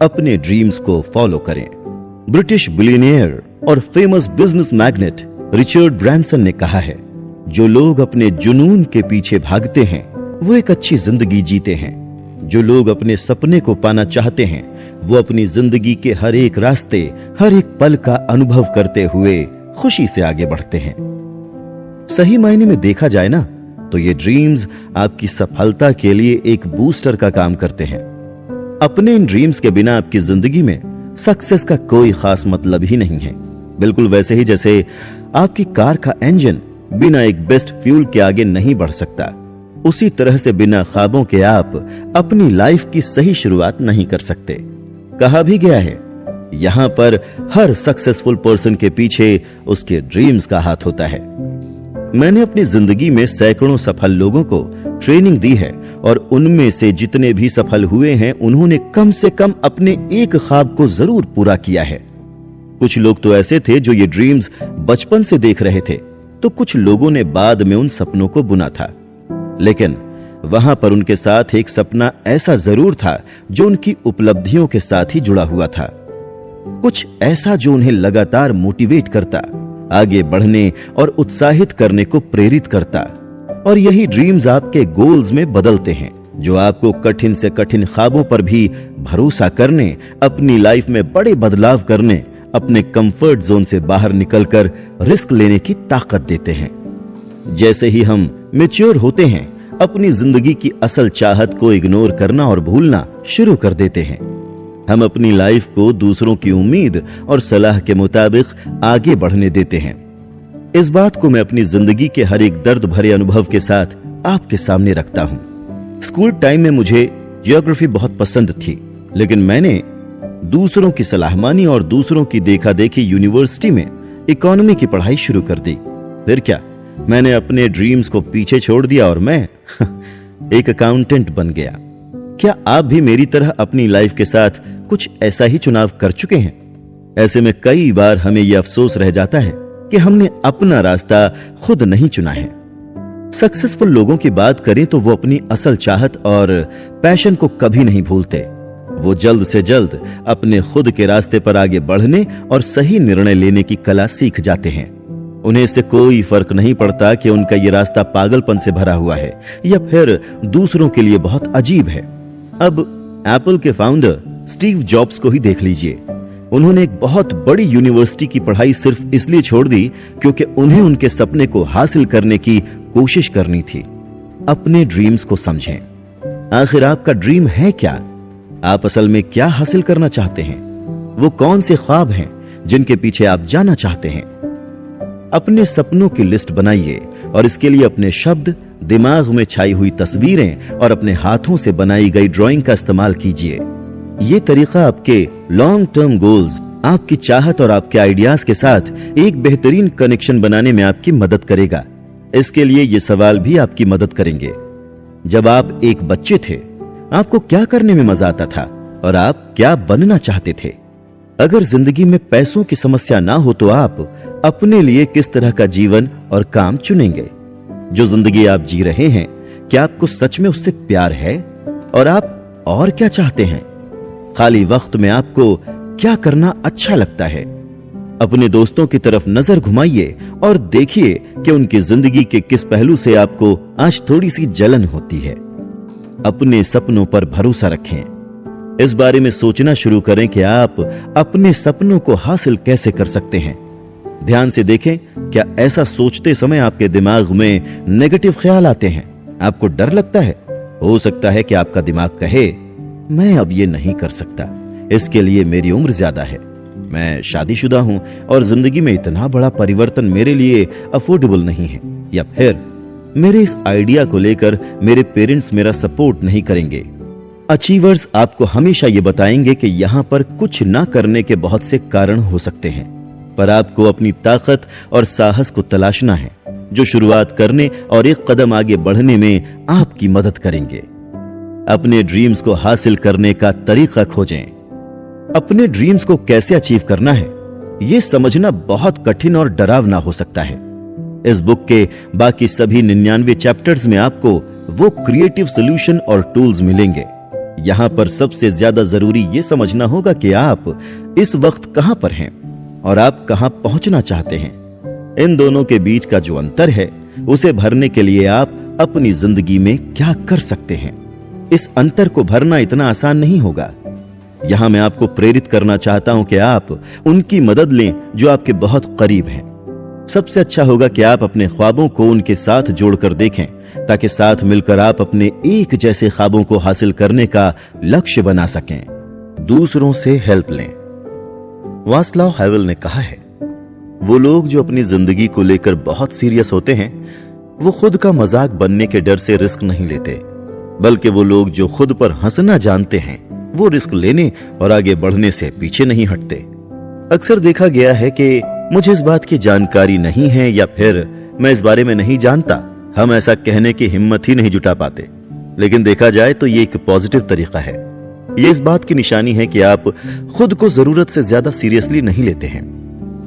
अपने ड्रीम्स को फॉलो करें। ब्रिटिश बिलियनियर और famous business magnet Richard Branson ने कहा है, जो लोग अपने जुनून के पीछे भागते हैं वो एक अच्छी जिंदगी जीते हैं। जो लोग अपने सपने को पाना चाहते हैं वो अपनी जिंदगी के हर एक रास्ते, हर एक पल का अनुभव करते हुए खुशी से आगे बढ़ते हैं। सही मायने में देखा जाए ना, तो ये ड्रीम्स आपकी सफलता के लिए एक बूस्टर का काम करते हैं। अपने इन ड्रीम्स के बिना आपकी जिंदगी में सक्सेस का कोई खास मतलब ही नहीं है। बिल्कुल वैसे ही जैसे आपकी कार का इंजन बिना एक बेस्ट फ्यूल के आगे नहीं बढ़ सकता, उसी तरह से बिना ख्वाबों के आप अपनी लाइफ की सही शुरुआत नहीं कर सकते। कहा भी गया है, यहां पर हर सक्सेसफुल पर्सन के पीछे उसके ड्रीम्स का हाथ होता है। मैंने अपनी जिंदगी में सैकड़ों सफल लोगों को ट्रेनिंग दी है और उनमें से जितने भी सफल हुए हैं उन्होंने कम से कम अपने एक ख्वाब को जरूर पूरा किया है। कुछ लोग तो ऐसे थे जो ये ड्रीम्स बचपन से देख रहे थे, तो कुछ लोगों ने बाद में उन सपनों को बुना था, लेकिन वहां पर उनके साथ एक सपना ऐसा जरूर था जो उनकी उपलब्धियों के साथ ही जुड़ा हुआ था। कुछ ऐसा जो उन्हें लगातार मोटिवेट करता, आगे बढ़ने और उत्साहित करने को प्रेरित करता। और यही ड्रीम्स आपके गोल्स में बदलते हैं, जो आपको कठिन से कठिन ख्वाबों पर भी भरोसा करने, अपनी लाइफ में बड़े बदलाव करने, अपने कंफर्ट जोन से बाहर निकलकर रिस्क लेने की ताकत देते हैं। जैसे ही हम मैच्योर होते हैं, अपनी जिंदगी की असल चाहत को इग्नोर करना और भूलना शुरू कर देते हैं। हम अपनी लाइफ को दूसरों की उम्मीद और सलाह के मुताबिक आगे बढ़ने देते हैं। इस बात को मैं अपनी जिंदगी के हर एक दर्द भरे अनुभव के साथ आपके सामने रखता हूं। स्कूल टाइम में मुझे ज्योग्राफी बहुत पसंद थी, लेकिन मैंने दूसरों की सलाह मानी और दूसरों की देखा देखी यूनिवर्सिटी में इकोनॉमी की पढ़ाई शुरू कर दी। फिर क्या, मैंने अपने ड्रीम्स को पीछे छोड़ दिया और मैं एक अकाउंटेंट बन गया। क्या आप भी मेरी तरह अपनी लाइफ के साथ कुछ ऐसा ही चुनाव कर चुके हैं? ऐसे में कई बार हमें यह अफसोस रह जाता है कि हमने अपना रास्ता खुद नहीं चुना है। सक्सेसफुल लोगों की बात करें तो वो अपनी असल चाहत और पैशन को कभी नहीं भूलते। वो जल्द से जल्द अपने खुद के रास्ते पर आगे बढ़ने और सही निर्णय लेने की कला सीख जाते हैं। उन्हें इससे कोई फर्क नहीं पड़ता कि उनका ये रास्ता पागलपन से भरा हुआ है या फिर दूसरों के लिए बहुत अजीब है। अब एप्पल के फाउंडर स्टीव जॉब्स को ही देख लीजिए। उन्होंने एक बहुत बड़ी यूनिवर्सिटी की पढ़ाई सिर्फ इसलिए छोड़ दी क्योंकि उन्हें उनके सपने को हासिल करने की कोशिश करनी थी। अपने ड्रीम्स को समझें। आखिर आपका ड्रीम है क्या? आप असल में क्या हासिल करना चाहते हैं? वो कौन से ख्वाब हैं जिनके पीछे आप जाना चाहते हैं? अपने सपनों की लिस्ट बनाइए और इसके लिए अपने शब्द, दिमाग में छाई हुई तस्वीरें और अपने हाथों से बनाई गई ड्राइंग का इस्तेमाल कीजिए। ये तरीका आपके लॉन्ग टर्म गोल्स, आपकी चाहत और आपके आइडियाज के साथ एक बेहतरीन कनेक्शन बनाने में आपकी मदद करेगा। इसके लिए ये सवाल भी आपकी मदद करेंगे। जब आप एक बच्चे थे, आपको क्या करने में मजा आता था और आप क्या बनना चाहते थे? अगर जिंदगी में पैसों की समस्या ना हो तो आप अपने लिए किस तरह का जीवन और काम चुनेंगे? जो जिंदगी आप जी रहे हैं, क्या आपको सच में उससे प्यार है? और आप और क्या चाहते हैं? खाली वक्त में आपको क्या करना अच्छा लगता है? अपने दोस्तों की तरफ नजर घुमाइए और देखिए कि उनकी जिंदगी के किस पहलू से आपको आज थोड़ी सी जलन होती है। अपने सपनों पर भरोसा रखें। इस बारे में सोचना शुरू करें कि आप अपने सपनों को हासिल कैसे कर सकते हैं। ध्यान से देखें, क्या ऐसा सोचते समय आपके दिमाग में नेगेटिव ख्याल आते हैं? आपको डर लगता है? हो सकता है कि आपका दिमाग कहे, मैं अब ये नहीं कर सकता, इसके लिए मेरी उम्र ज्यादा है, मैं शादीशुदा हूं और जिंदगी में इतना बड़ा परिवर्तन मेरे लिए अफोर्डेबल नहीं है। या फिर मेरे इस आइडिया को लेकर मेरे पेरेंट्स मेरा सपोर्ट नहीं करेंगे। अचीवर्स आपको हमेशा ये बताएंगे कि यहां पर कुछ ना करने के बहुत से कारण हो सकते हैं, पर आपको अपनी ताकत और साहस को तलाशना है, जो शुरुआत करने और एक कदम आगे बढ़ने में आपकी मदद करेंगे। अपने ड्रीम्स को हासिल करने का तरीका खोजें। अपने ड्रीम्स को कैसे अचीव करना है, यह समझना बहुत कठिन और डरावना हो सकता है। इस बुक के बाकी सभी 99 चैप्टर्स में आपको वो क्रिएटिव सॉल्यूशन और टूल्स मिलेंगे यहाँ पर सबसे ज्यादा जरूरी ये समझना होगा कि आप इस वक्त कहां पर हैं और आप कहां पहुंचना चाहते हैं। इन दोनों के बीच का जो अंतर है उसे भरने के लिए आप अपनी जिंदगी में क्या कर सकते हैं। इस अंतर को भरना इतना आसान नहीं होगा। यहां मैं आपको प्रेरित करना चाहता हूं कि आप उनकी मदद लें जो आपके बहुत करीब हैं। सबसे अच्छा होगा कि आप अपने ख्वाबों को उनके साथ जोड़कर देखें ताकि साथ मिलकर आप अपने एक जैसे ख्वाबों को हासिल करने का लक्ष्य बना सकें। दूसरों से हेल्प लें। वास्लाव हैवेल ने कहा है, वो लोग जो अपनी जिंदगी को लेकर बहुत सीरियस होते हैं वो खुद का मजाक बनने के डर से रिस्क नहीं लेते, बल्कि वो लोग जो खुद पर हंसना जानते हैं वो रिस्क लेने और आगे बढ़ने से पीछे नहीं हटते। अक्सर देखा गया है कि मुझे इस बात की जानकारी नहीं है या फिर मैं इस बारे में नहीं जानता, हम ऐसा कहने की हिम्मत ही नहीं जुटा पाते। लेकिन देखा जाए तो ये एक पॉजिटिव तरीका है। ये इस बात की निशानी है कि आप खुद को जरूरत से ज्यादा सीरियसली नहीं लेते हैं।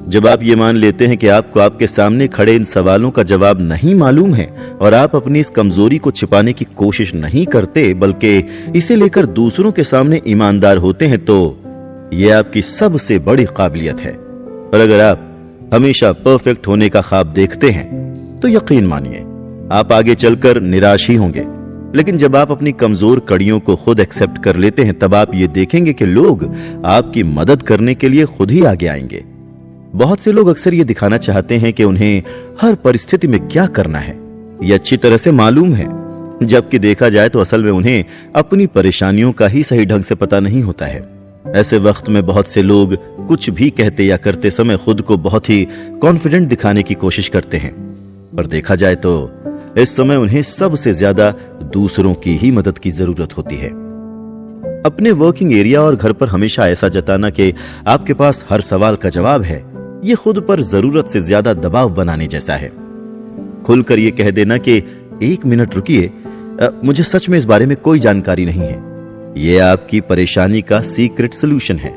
जब आप ये मान लेते हैं कि आपको आपके सामने खड़े इन सवालों का जवाब नहीं मालूम है और आप अपनी इस कमजोरी को छिपाने की कोशिश नहीं करते बल्कि इसे लेकर दूसरों के सामने ईमानदार होते हैं, तो ये आपकी सबसे बड़ी काबिलियत है। और अगर आप हमेशा परफेक्ट होने का ख्वाब देखते हैं तो यकीन मानिए आप आगे चलकर निराश ही होंगे। लेकिन जब आप अपनी कमजोर कड़ियों को खुद एक्सेप्ट कर लेते हैं तब आप ये देखेंगे कि लोग आपकी मदद करने के लिए खुद ही आगे आएंगे। बहुत से लोग अक्सर ये दिखाना चाहते हैं कि उन्हें हर परिस्थिति में क्या करना है ये अच्छी तरह से मालूम है, जबकि देखा जाए तो असल में उन्हें अपनी परेशानियों का ही सही ढंग से पता नहीं होता है। ऐसे वक्त में बहुत से लोग कुछ भी कहते या करते समय खुद को बहुत ही कॉन्फिडेंट दिखाने की कोशिश करते हैं, पर देखा जाए तो इस समय उन्हें सबसे ज्यादा दूसरों की ही मदद की जरूरत होती है। अपने वर्किंग एरिया और घर पर हमेशा ऐसा जताना कि आपके पास हर सवाल का जवाब है, ये खुद पर जरूरत से ज्यादा दबाव बनाने जैसा है। खुलकर ये कह देना कि एक मिनट रुकिए, मुझे सच में इस बारे में कोई जानकारी नहीं है, ये आपकी परेशानी का सीक्रेट सलूशन है।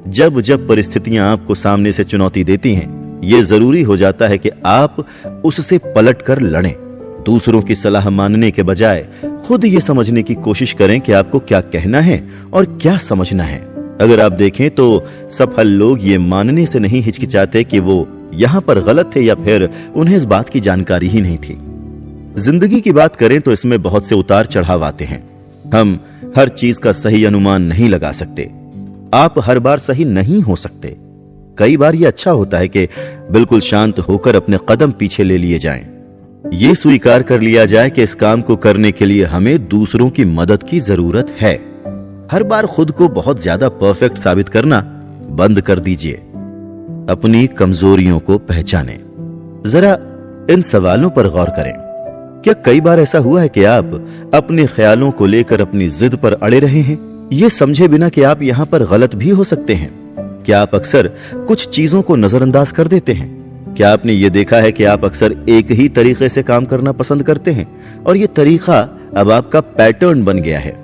जब जब परिस्थितियां आपको सामने से चुनौती देती हैं, ये जरूरी हो जाता है कि आप उससे पलट कर लड़ें। दूसरों की सलाह मानने के बजाय खुद ये समझने की कोशिश करें कि आपको क्या कहना है और क्या समझना है। अगर आप देखें तो सफल लोग ये मानने से नहीं हिचकिचाते कि वो यहां पर गलत थे या फिर उन्हें इस बात की जानकारी ही नहीं थी। जिंदगी की बात करें तो इसमें बहुत से उतार चढ़ाव आते हैं। हम हर चीज का सही अनुमान नहीं लगा सकते। आप हर बार सही नहीं हो सकते। कई बार यह अच्छा होता है कि बिल्कुल शांत होकर अपने कदम पीछे ले लिए जाएं। ये स्वीकार कर लिया जाए कि इस काम को करने के लिए हमें दूसरों की मदद की जरूरत है। हर बार खुद को बहुत ज्यादा परफेक्ट साबित करना बंद कर दीजिए। अपनी कमजोरियों को पहचानें। जरा इन सवालों पर गौर करें। क्या कई बार ऐसा हुआ है कि आप अपने ख्यालों को लेकर अपनी जिद पर अड़े रहे हैं, ये समझे बिना कि आप यहां पर गलत भी हो सकते हैं? क्या आप अक्सर कुछ चीजों को नजरअंदाज कर देते हैं? क्या आपने ये देखा है कि आप अक्सर एक ही तरीके से काम करना पसंद करते हैं और ये तरीका अब आपका पैटर्न बन गया है?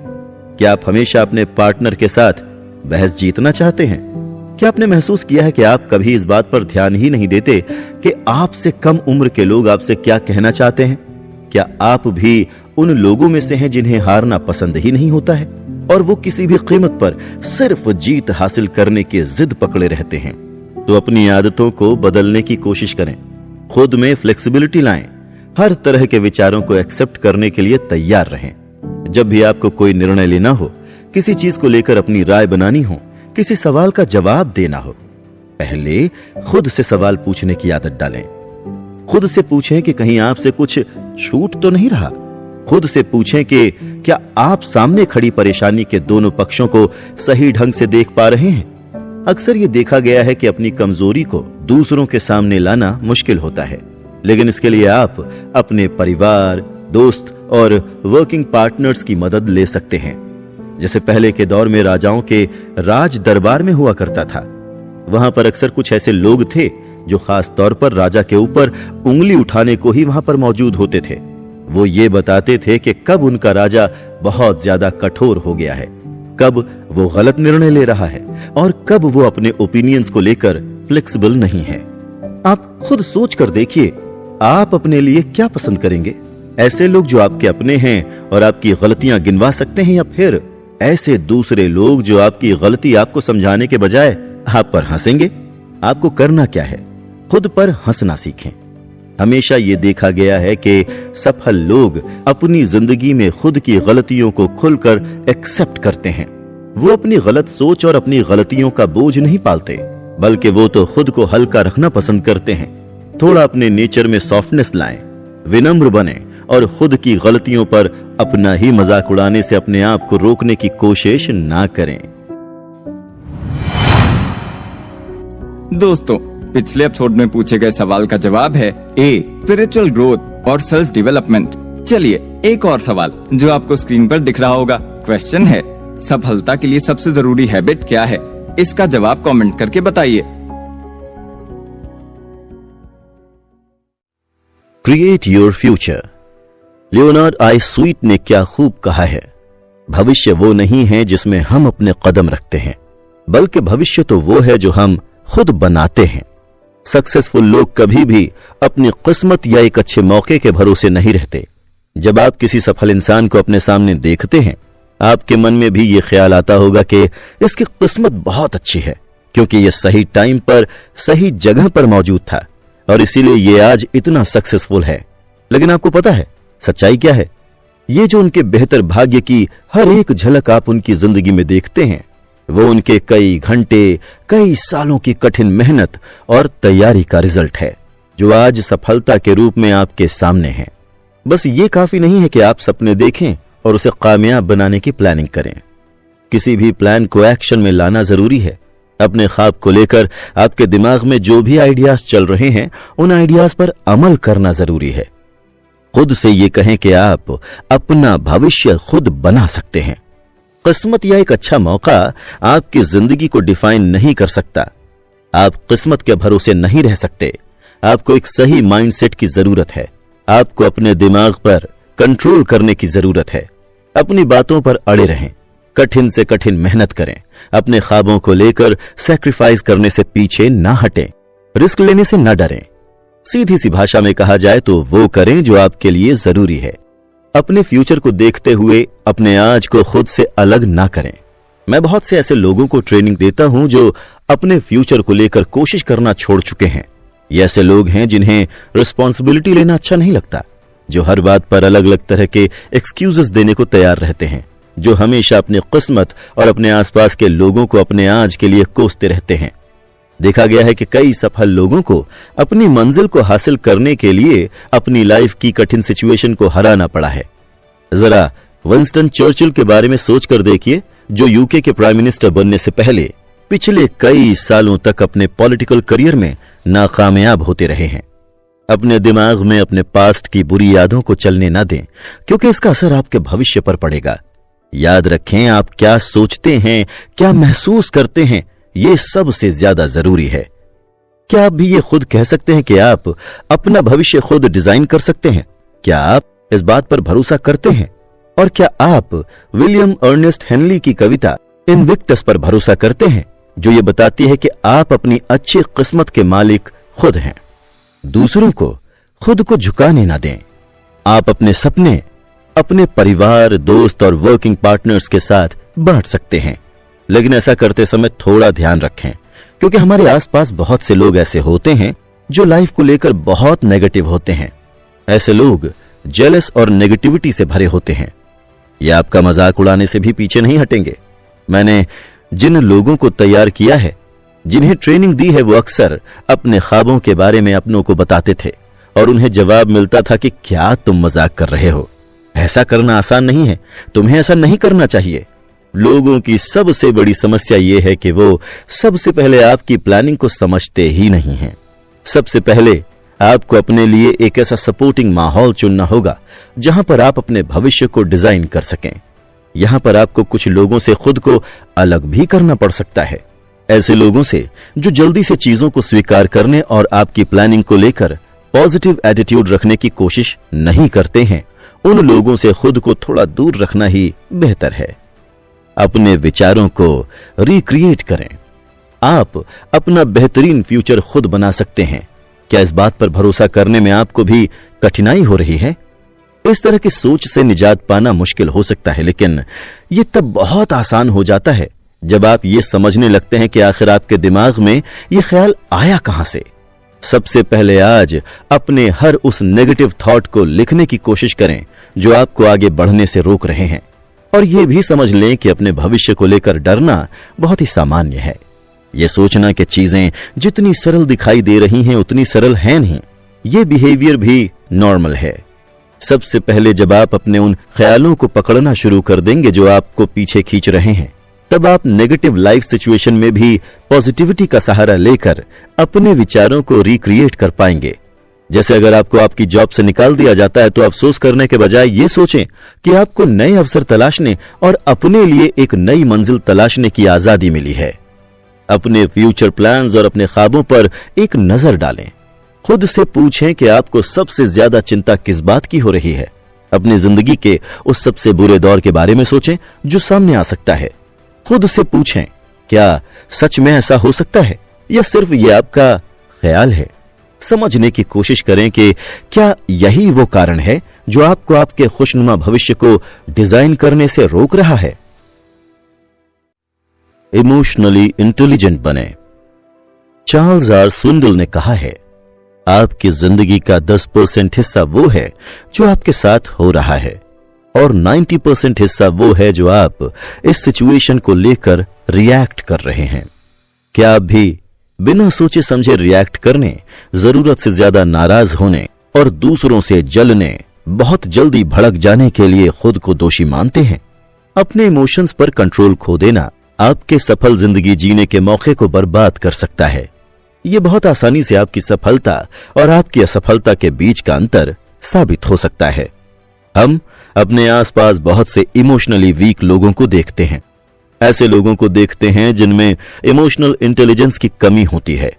क्या आप हमेशा अपने पार्टनर के साथ बहस जीतना चाहते हैं? क्या आपने महसूस किया है कि आप कभी इस बात पर ध्यान ही नहीं देते कि आपसे कम उम्र के लोग आपसे क्या कहना चाहते हैं? क्या आप भी उन लोगों में से हैं जिन्हें हारना पसंद ही नहीं होता है और वो किसी भी कीमत पर सिर्फ जीत हासिल करने की जिद पकड़े रहते हैं? तो अपनी आदतों को बदलने की कोशिश करें। खुद में फ्लेक्सिबिलिटी लाएं। हर तरह के विचारों को एक्सेप्ट करने के लिए तैयार रहें। जब भी आपको कोई निर्णय लेना हो, किसी चीज को लेकर अपनी राय बनानी हो, किसी सवाल का जवाब देना हो, पहले खुद से सवाल पूछने की आदत डालें। खुद से पूछें कि कहीं आपसे कुछ छूट तो नहीं रहा। खुद से पूछें कि क्या आप सामने खड़ी परेशानी के दोनों पक्षों को सही ढंग से देख पा रहे हैं? अक्सर ये देखा गया है कि अपनी कमजोरी को दूसरों के सामने लाना मुश्किल होता है, लेकिन इसके लिए आप अपने परिवार, दोस्त और वर्किंग पार्टनर्स की मदद ले सकते हैं। जैसे पहले के दौर में राजाओं के राज दरबार में हुआ करता था, वहां पर अक्सर कुछ ऐसे लोग थे जो खास तौर पर राजा के ऊपर उंगली उठाने को ही वहां पर मौजूद होते थे। वो ये बताते थे कि कब उनका राजा बहुत ज्यादा कठोर हो गया है, कब वो गलत निर्णय ले रहा है और कब वो अपने ओपिनियंस को लेकर फ्लेक्सिबल नहीं है। आप खुद सोच कर देखिए, आप अपने लिए क्या पसंद करेंगे? ऐसे लोग जो आपके अपने हैं और आपकी गलतियां गिनवा सकते हैं, या फिर ऐसे दूसरे लोग जो आपकी गलती आपको समझाने के बजाय आप पर हंसेंगे। आपको करना क्या है, खुद पर हंसना सीखें। हमेशा ये देखा गया है कि सफल लोग अपनी जिंदगी में खुद की गलतियों को खुलकर एक्सेप्ट करते हैं। वो अपनी गलत सोच और अपनी गलतियों का बोझ नहीं पालते, बल्कि वो तो खुद को हल्का रखना पसंद करते हैं। थोड़ा अपने नेचर में सॉफ्टनेस लाएं, विनम्र बने और खुद की गलतियों पर अपना ही मजाक उड़ाने से अपने आप को रोकने की कोशिश ना करें। दोस्तों, पिछले एपिसोड में पूछे गए सवाल का जवाब है ए, स्पिरिचुअल ग्रोथ और सेल्फ डेवलपमेंट। चलिए एक और सवाल जो आपको स्क्रीन पर दिख रहा होगा। क्वेश्चन है, सफलता के लिए सबसे जरूरी हैबिट क्या है? इसका जवाब कमेंट करके बताइए। Create your future. Leonard I sweet ने क्या खूब कहा है, भविष्य वो नहीं है जिसमें हम अपने कदम रखते हैं, बल्कि भविष्य तो वो है जो हम खुद बनाते हैं। सक्सेसफुल लोग कभी भी अपनी किस्मत या एक अच्छे मौके के भरोसे नहीं रहते। जब आप किसी सफल इंसान को अपने सामने देखते हैं, आपके मन में भी ये ख्याल आता होगा कि इसकी किस्मत बहुत अच्छी है, क्योंकि ये सही टाइम पर सही जगह पर मौजूद था और इसीलिए ये आज इतना सक्सेसफुल है। लेकिन आपको पता है सच्चाई क्या है? ये जो उनके बेहतर भाग्य की हर एक झलक आप उनकी जिंदगी में देखते हैं, वो उनके कई घंटे, कई सालों की कठिन मेहनत और तैयारी का रिजल्ट है, जो आज सफलता के रूप में आपके सामने है। बस ये काफी नहीं है कि आप सपने देखें और उसे कामयाब बनाने की प्लानिंग करें। किसी भी प्लान को एक्शन में लाना जरूरी है। अपने ख्वाब को लेकर आपके दिमाग में जो भी आइडियाज चल रहे हैं, उन आइडियाज पर अमल करना जरूरी है। खुद से ये कहें कि आप अपना भविष्य खुद बना सकते हैं। किस्मत या एक अच्छा मौका आपकी जिंदगी को डिफाइन नहीं कर सकता। आप किस्मत के भरोसे नहीं रह सकते। आपको एक सही माइंडसेट की जरूरत है। आपको अपने दिमाग पर कंट्रोल करने की जरूरत है। अपनी बातों पर अड़े रहें, कठिन से कठिन मेहनत करें, अपने ख्वाबों को लेकर सैक्रिफाइस करने से पीछे ना हटें, रिस्क लेने से ना डरें। सीधी सी भाषा में कहा जाए तो वो करें जो आपके लिए जरूरी है। अपने फ्यूचर को देखते हुए अपने आज को खुद से अलग ना करें। मैं बहुत से ऐसे लोगों को ट्रेनिंग देता हूं जो अपने फ्यूचर को लेकर कोशिश करना छोड़ चुके हैं। ये ऐसे लोग हैं जिन्हें रिस्पॉन्सिबिलिटी लेना अच्छा नहीं लगता, जो हर बात पर अलग अलग तरह के एक्सक्यूजेस देने को तैयार रहते हैं, जो हमेशा अपनी किस्मत और अपने आसपास के लोगों को अपने आज के लिए कोसते रहते हैं। देखा गया है कि कई सफल लोगों को अपनी मंजिल को हासिल करने के लिए अपनी लाइफ की कठिन सिचुएशन को हराना पड़ा है। जरा विंस्टन चर्चिल के बारे में सोचकर देखिए, जो यूके के प्राइम मिनिस्टर बनने से पहले पिछले कई सालों तक अपने पॉलिटिकल करियर में नाकामयाब होते रहे हैं। अपने दिमाग में अपने पास्ट की बुरी यादों को चलने ना दें, क्योंकि इसका असर आपके भविष्य पर पड़ेगा। याद रखें, आप क्या सोचते हैं, क्या महसूस करते हैं, ये सबसे ज्यादा जरूरी है। क्या आप भी ये खुद कह सकते हैं कि आप अपना भविष्य खुद डिजाइन कर सकते हैं? क्या आप इस बात पर भरोसा करते हैं? और क्या आप विलियम अर्नेस्ट हेनली की कविता इनविक्टस पर भरोसा करते हैं, जो ये बताती है कि आप अपनी अच्छी किस्मत के मालिक खुद हैं? दूसरों को खुद को झुकाने ना दें। आप अपने सपने अपने परिवार, दोस्त और वर्किंग पार्टनर्स के साथ बांट सकते हैं, लेकिन ऐसा करते समय थोड़ा ध्यान रखें, क्योंकि हमारे आसपास बहुत से लोग ऐसे होते हैं जो लाइफ को लेकर बहुत नेगेटिव होते हैं। ऐसे लोग जेलस और नेगेटिविटी से भरे होते हैं। ये आपका मजाक उड़ाने से भी पीछे नहीं हटेंगे। मैंने जिन लोगों को तैयार किया है, जिन्हें ट्रेनिंग दी है, वो अक्सर अपने ख्वाबों के बारे में अपनों को बताते थे और उन्हें जवाब मिलता था कि क्या तुम मजाक कर रहे हो, ऐसा करना आसान नहीं है, तुम्हें ऐसा नहीं करना चाहिए। लोगों की सबसे बड़ी समस्या यह है कि वो सबसे पहले आपकी प्लानिंग को समझते ही नहीं हैं। सबसे पहले आपको अपने लिए एक ऐसा सपोर्टिंग माहौल चुनना होगा जहां पर आप अपने भविष्य को डिजाइन कर सकें। यहां पर आपको कुछ लोगों से खुद को अलग भी करना पड़ सकता है। ऐसे लोगों से जो जल्दी से चीजों को स्वीकार करने और आपकी प्लानिंग को लेकर पॉजिटिव एटीट्यूड रखने की कोशिश नहीं करते हैं, उन लोगों से खुद को थोड़ा दूर रखना ही बेहतर है। अपने विचारों को रिक्रिएट करें। आप अपना बेहतरीन फ्यूचर खुद बना सकते हैं। क्या इस बात पर भरोसा करने में आपको भी कठिनाई हो रही है? इस तरह की सोच से निजात पाना मुश्किल हो सकता है, लेकिन यह तब बहुत आसान हो जाता है जब आप ये समझने लगते हैं कि आखिर आपके दिमाग में यह ख्याल आया कहां से। सबसे पहले आज अपने हर उस नेगेटिव थॉट को लिखने की कोशिश करें जो आपको आगे बढ़ने से रोक रहे हैं, और यह भी समझ लें कि अपने भविष्य को लेकर डरना बहुत ही सामान्य है। यह सोचना कि चीजें जितनी सरल दिखाई दे रही हैं उतनी सरल हैं नहीं, यह बिहेवियर भी नॉर्मल है। सबसे पहले जब आप अपने उन ख्यालों को पकड़ना शुरू कर देंगे जो आपको पीछे खींच रहे हैं, तब आप नेगेटिव लाइफ सिचुएशन में भी पॉजिटिविटी का सहारा लेकर अपने विचारों को रिक्रिएट कर पाएंगे। जैसे अगर आपको आपकी जॉब से निकाल दिया जाता है तो अफसोस करने के बजाय ये सोचें कि आपको नए अवसर तलाशने और अपने लिए एक नई मंजिल तलाशने की आजादी मिली है। अपने फ्यूचर प्लान्स और अपने ख्वाबों पर एक नजर डालें। खुद से पूछें कि आपको सबसे ज्यादा चिंता किस बात की हो रही है। अपनी जिंदगी के उस सबसे बुरे दौर के बारे में सोचें जो सामने आ सकता है। खुद से पूछें, क्या सच में ऐसा हो सकता है या सिर्फ ये आपका ख्याल है। समझने की कोशिश करें कि क्या यही वो कारण है जो आपको आपके खुशनुमा भविष्य को डिजाइन करने से रोक रहा है। इमोशनली इंटेलिजेंट बने। चार्ल्स आर स्विंडल ने कहा है, आपकी जिंदगी का 10% हिस्सा वो है जो आपके साथ हो रहा है और 90% हिस्सा वो है जो आप इस सिचुएशन को लेकर रिएक्ट कर रहे हैं। क्या आप भी बिना सोचे समझे रिएक्ट करने, जरूरत से ज्यादा नाराज होने और दूसरों से जलने, बहुत जल्दी भड़क जाने के लिए खुद को दोषी मानते हैं? अपने इमोशंस पर कंट्रोल खो देना आपके सफल जिंदगी जीने के मौके को बर्बाद कर सकता है। यह बहुत आसानी से आपकी सफलता और आपकी असफलता के बीच का अंतर साबित हो सकता है। हम अपने आसपास बहुत से इमोशनली वीक लोगों को देखते हैं। ऐसे लोगों को देखते हैं जिनमें इमोशनल इंटेलिजेंस की कमी होती है।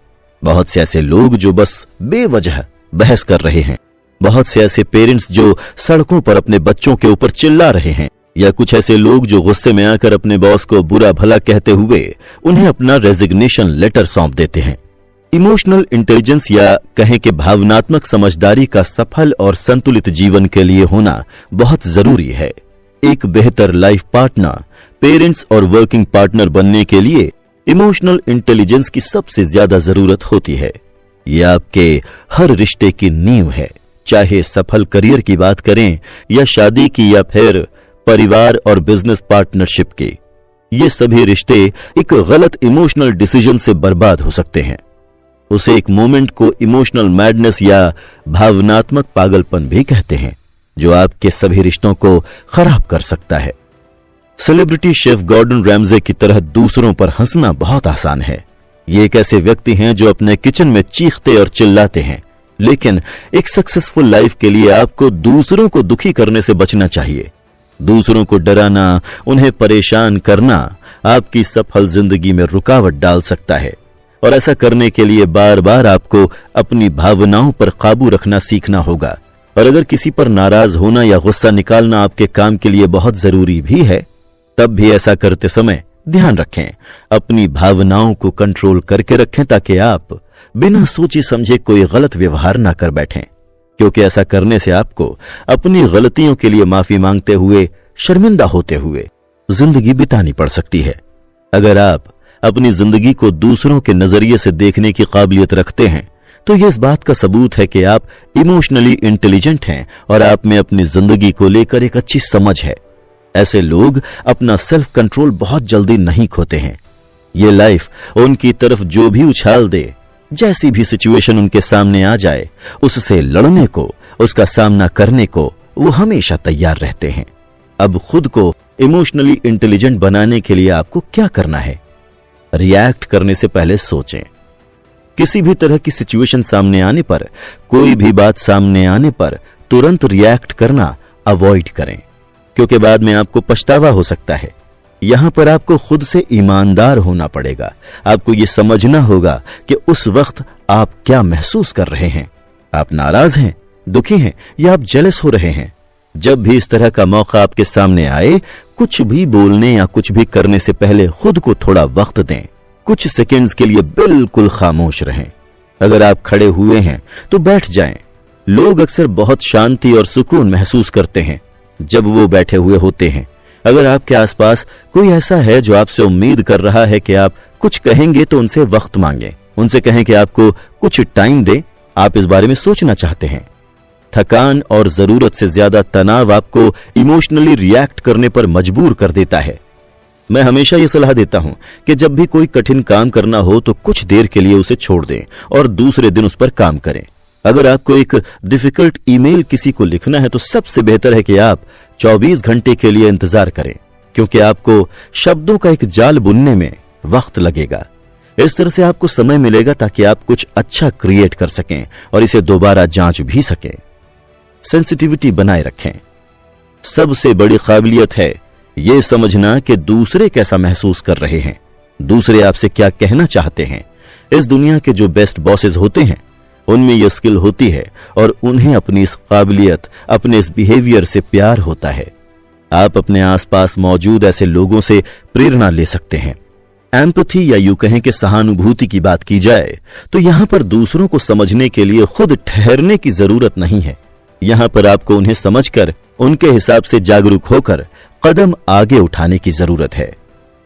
बहुत से ऐसे लोग जो बस बेवजह बहस कर रहे हैं। बहुत से ऐसे पेरेंट्स जो सड़कों पर अपने बच्चों के ऊपर चिल्ला रहे हैं, या कुछ ऐसे लोग जो गुस्से में आकर अपने बॉस को बुरा भला कहते हुए उन्हें अपना रेजिग्नेशन लेटर सौंप देते हैं। इमोशनल इंटेलिजेंस या कहें कि भावनात्मक समझदारी का सफल और संतुलित जीवन के लिए होना बहुत जरूरी है। एक बेहतर लाइफ पार्टनर, पेरेंट्स और वर्किंग पार्टनर बनने के लिए इमोशनल इंटेलिजेंस की सबसे ज्यादा जरूरत होती है। यह आपके हर रिश्ते की नींव है, चाहे सफल करियर की बात करें या शादी की या फिर परिवार और बिजनेस पार्टनरशिप की। ये सभी रिश्ते एक गलत इमोशनल डिसीजन से बर्बाद हो सकते हैं। उसे एक मोमेंट को इमोशनल मैडनेस या भावनात्मक पागलपन भी कहते हैं, जो आपके सभी रिश्तों को खराब कर सकता है। सेलिब्रिटी शेफ गॉर्डन रैमजे की तरह दूसरों पर हंसना बहुत आसान है। ये एक ऐसे व्यक्ति हैं जो अपने किचन में चीखते और चिल्लाते हैं, लेकिन एक सक्सेसफुल लाइफ के लिए आपको दूसरों को दुखी करने से बचना चाहिए। दूसरों को डराना, उन्हें परेशान करना आपकी सफल जिंदगी में रुकावट डाल सकता है, और ऐसा करने के लिए बार बार आपको अपनी भावनाओं पर काबू रखना सीखना होगा। और अगर किसी पर नाराज होना या गुस्सा निकालना आपके काम के लिए बहुत जरूरी भी है, तब भी ऐसा करते समय ध्यान रखें, अपनी भावनाओं को कंट्रोल करके रखें ताकि आप बिना सोचे समझे कोई गलत व्यवहार ना कर बैठें, क्योंकि ऐसा करने से आपको अपनी गलतियों के लिए माफी मांगते हुए, शर्मिंदा होते हुए जिंदगी बितानी पड़ सकती है। अगर आप अपनी जिंदगी को दूसरों के नजरिए से देखने की काबिलियत रखते हैं, तो यह इस बात का सबूत है कि आप इमोशनली इंटेलिजेंट हैं और आप में अपनी जिंदगी को लेकर एक अच्छी समझ है। ऐसे लोग अपना सेल्फ कंट्रोल बहुत जल्दी नहीं खोते हैं। ये लाइफ उनकी तरफ जो भी उछाल दे, जैसी भी सिचुएशन उनके सामने आ जाए, उससे लड़ने को, उसका सामना करने को वो हमेशा तैयार रहते हैं। अब खुद को इमोशनली इंटेलिजेंट बनाने के लिए आपको क्या करना है? रिएक्ट करने से पहले सोचें। किसी भी तरह की सिचुएशन सामने आने पर, कोई भी बात सामने आने पर तुरंत रिएक्ट करना अवॉइड करें, क्योंकि बाद में आपको पछतावा हो सकता है। यहां पर आपको खुद से ईमानदार होना पड़ेगा। आपको यह समझना होगा कि उस वक्त आप क्या महसूस कर रहे हैं। आप नाराज हैं, दुखी हैं या आप जेलस हो रहे हैं। जब भी इस तरह का मौका आपके सामने आए, कुछ भी बोलने या कुछ भी करने से पहले खुद को थोड़ा वक्त दें। कुछ सेकंड्स के लिए बिल्कुल खामोश रहें। अगर आप खड़े हुए हैं तो बैठ जाएं। लोग अक्सर बहुत शांति और सुकून महसूस करते हैं जब वो बैठे हुए होते हैं। अगर आपके आसपास कोई ऐसा है जो आपसे उम्मीद कर रहा है कि आप कुछ कहेंगे, तो उनसे वक्त मांगें। उनसे कहें कि आपको कुछ टाइम दें, आप इस बारे में सोचना चाहते हैं। थकान और जरूरत से ज्यादा तनाव आपको इमोशनली रिएक्ट करने पर मजबूर कर देता है। मैं हमेशा ये सलाह देता हूं कि जब भी कोई कठिन काम करना हो तो कुछ देर के लिए उसे छोड़ दें और दूसरे दिन उस पर काम करें। अगर आपको एक डिफिकल्ट ईमेल किसी को लिखना है तो सबसे बेहतर है कि आप 24 घंटे के लिए इंतजार करें, क्योंकि आपको शब्दों का एक जाल बुनने में वक्त लगेगा। इस तरह से आपको समय मिलेगा ताकि आप कुछ अच्छा क्रिएट कर सकें और इसे दोबारा जांच भी सकें। सेंसिटिविटी बनाए रखें। सबसे बड़ी काबिलियत है यह समझना कि दूसरे कैसा महसूस कर रहे हैं, दूसरे आपसे क्या कहना चाहते हैं। इस दुनिया के जो बेस्ट बॉसेस होते हैं उनमें यह स्किल होती है और उन्हें अपनी इस काबिलियत, अपने इस बिहेवियर से प्यार होता है। आप अपने आसपास मौजूद ऐसे लोगों से प्रेरणा ले सकते हैं। एम्पैथी या यूं कहें कि सहानुभूति की बात की जाए तो यहां पर दूसरों को समझने के लिए खुद ठहरने की जरूरत नहीं है। यहां पर आपको उन्हें समझकर उनके हिसाब से जागरूक होकर कदम आगे उठाने की जरूरत है।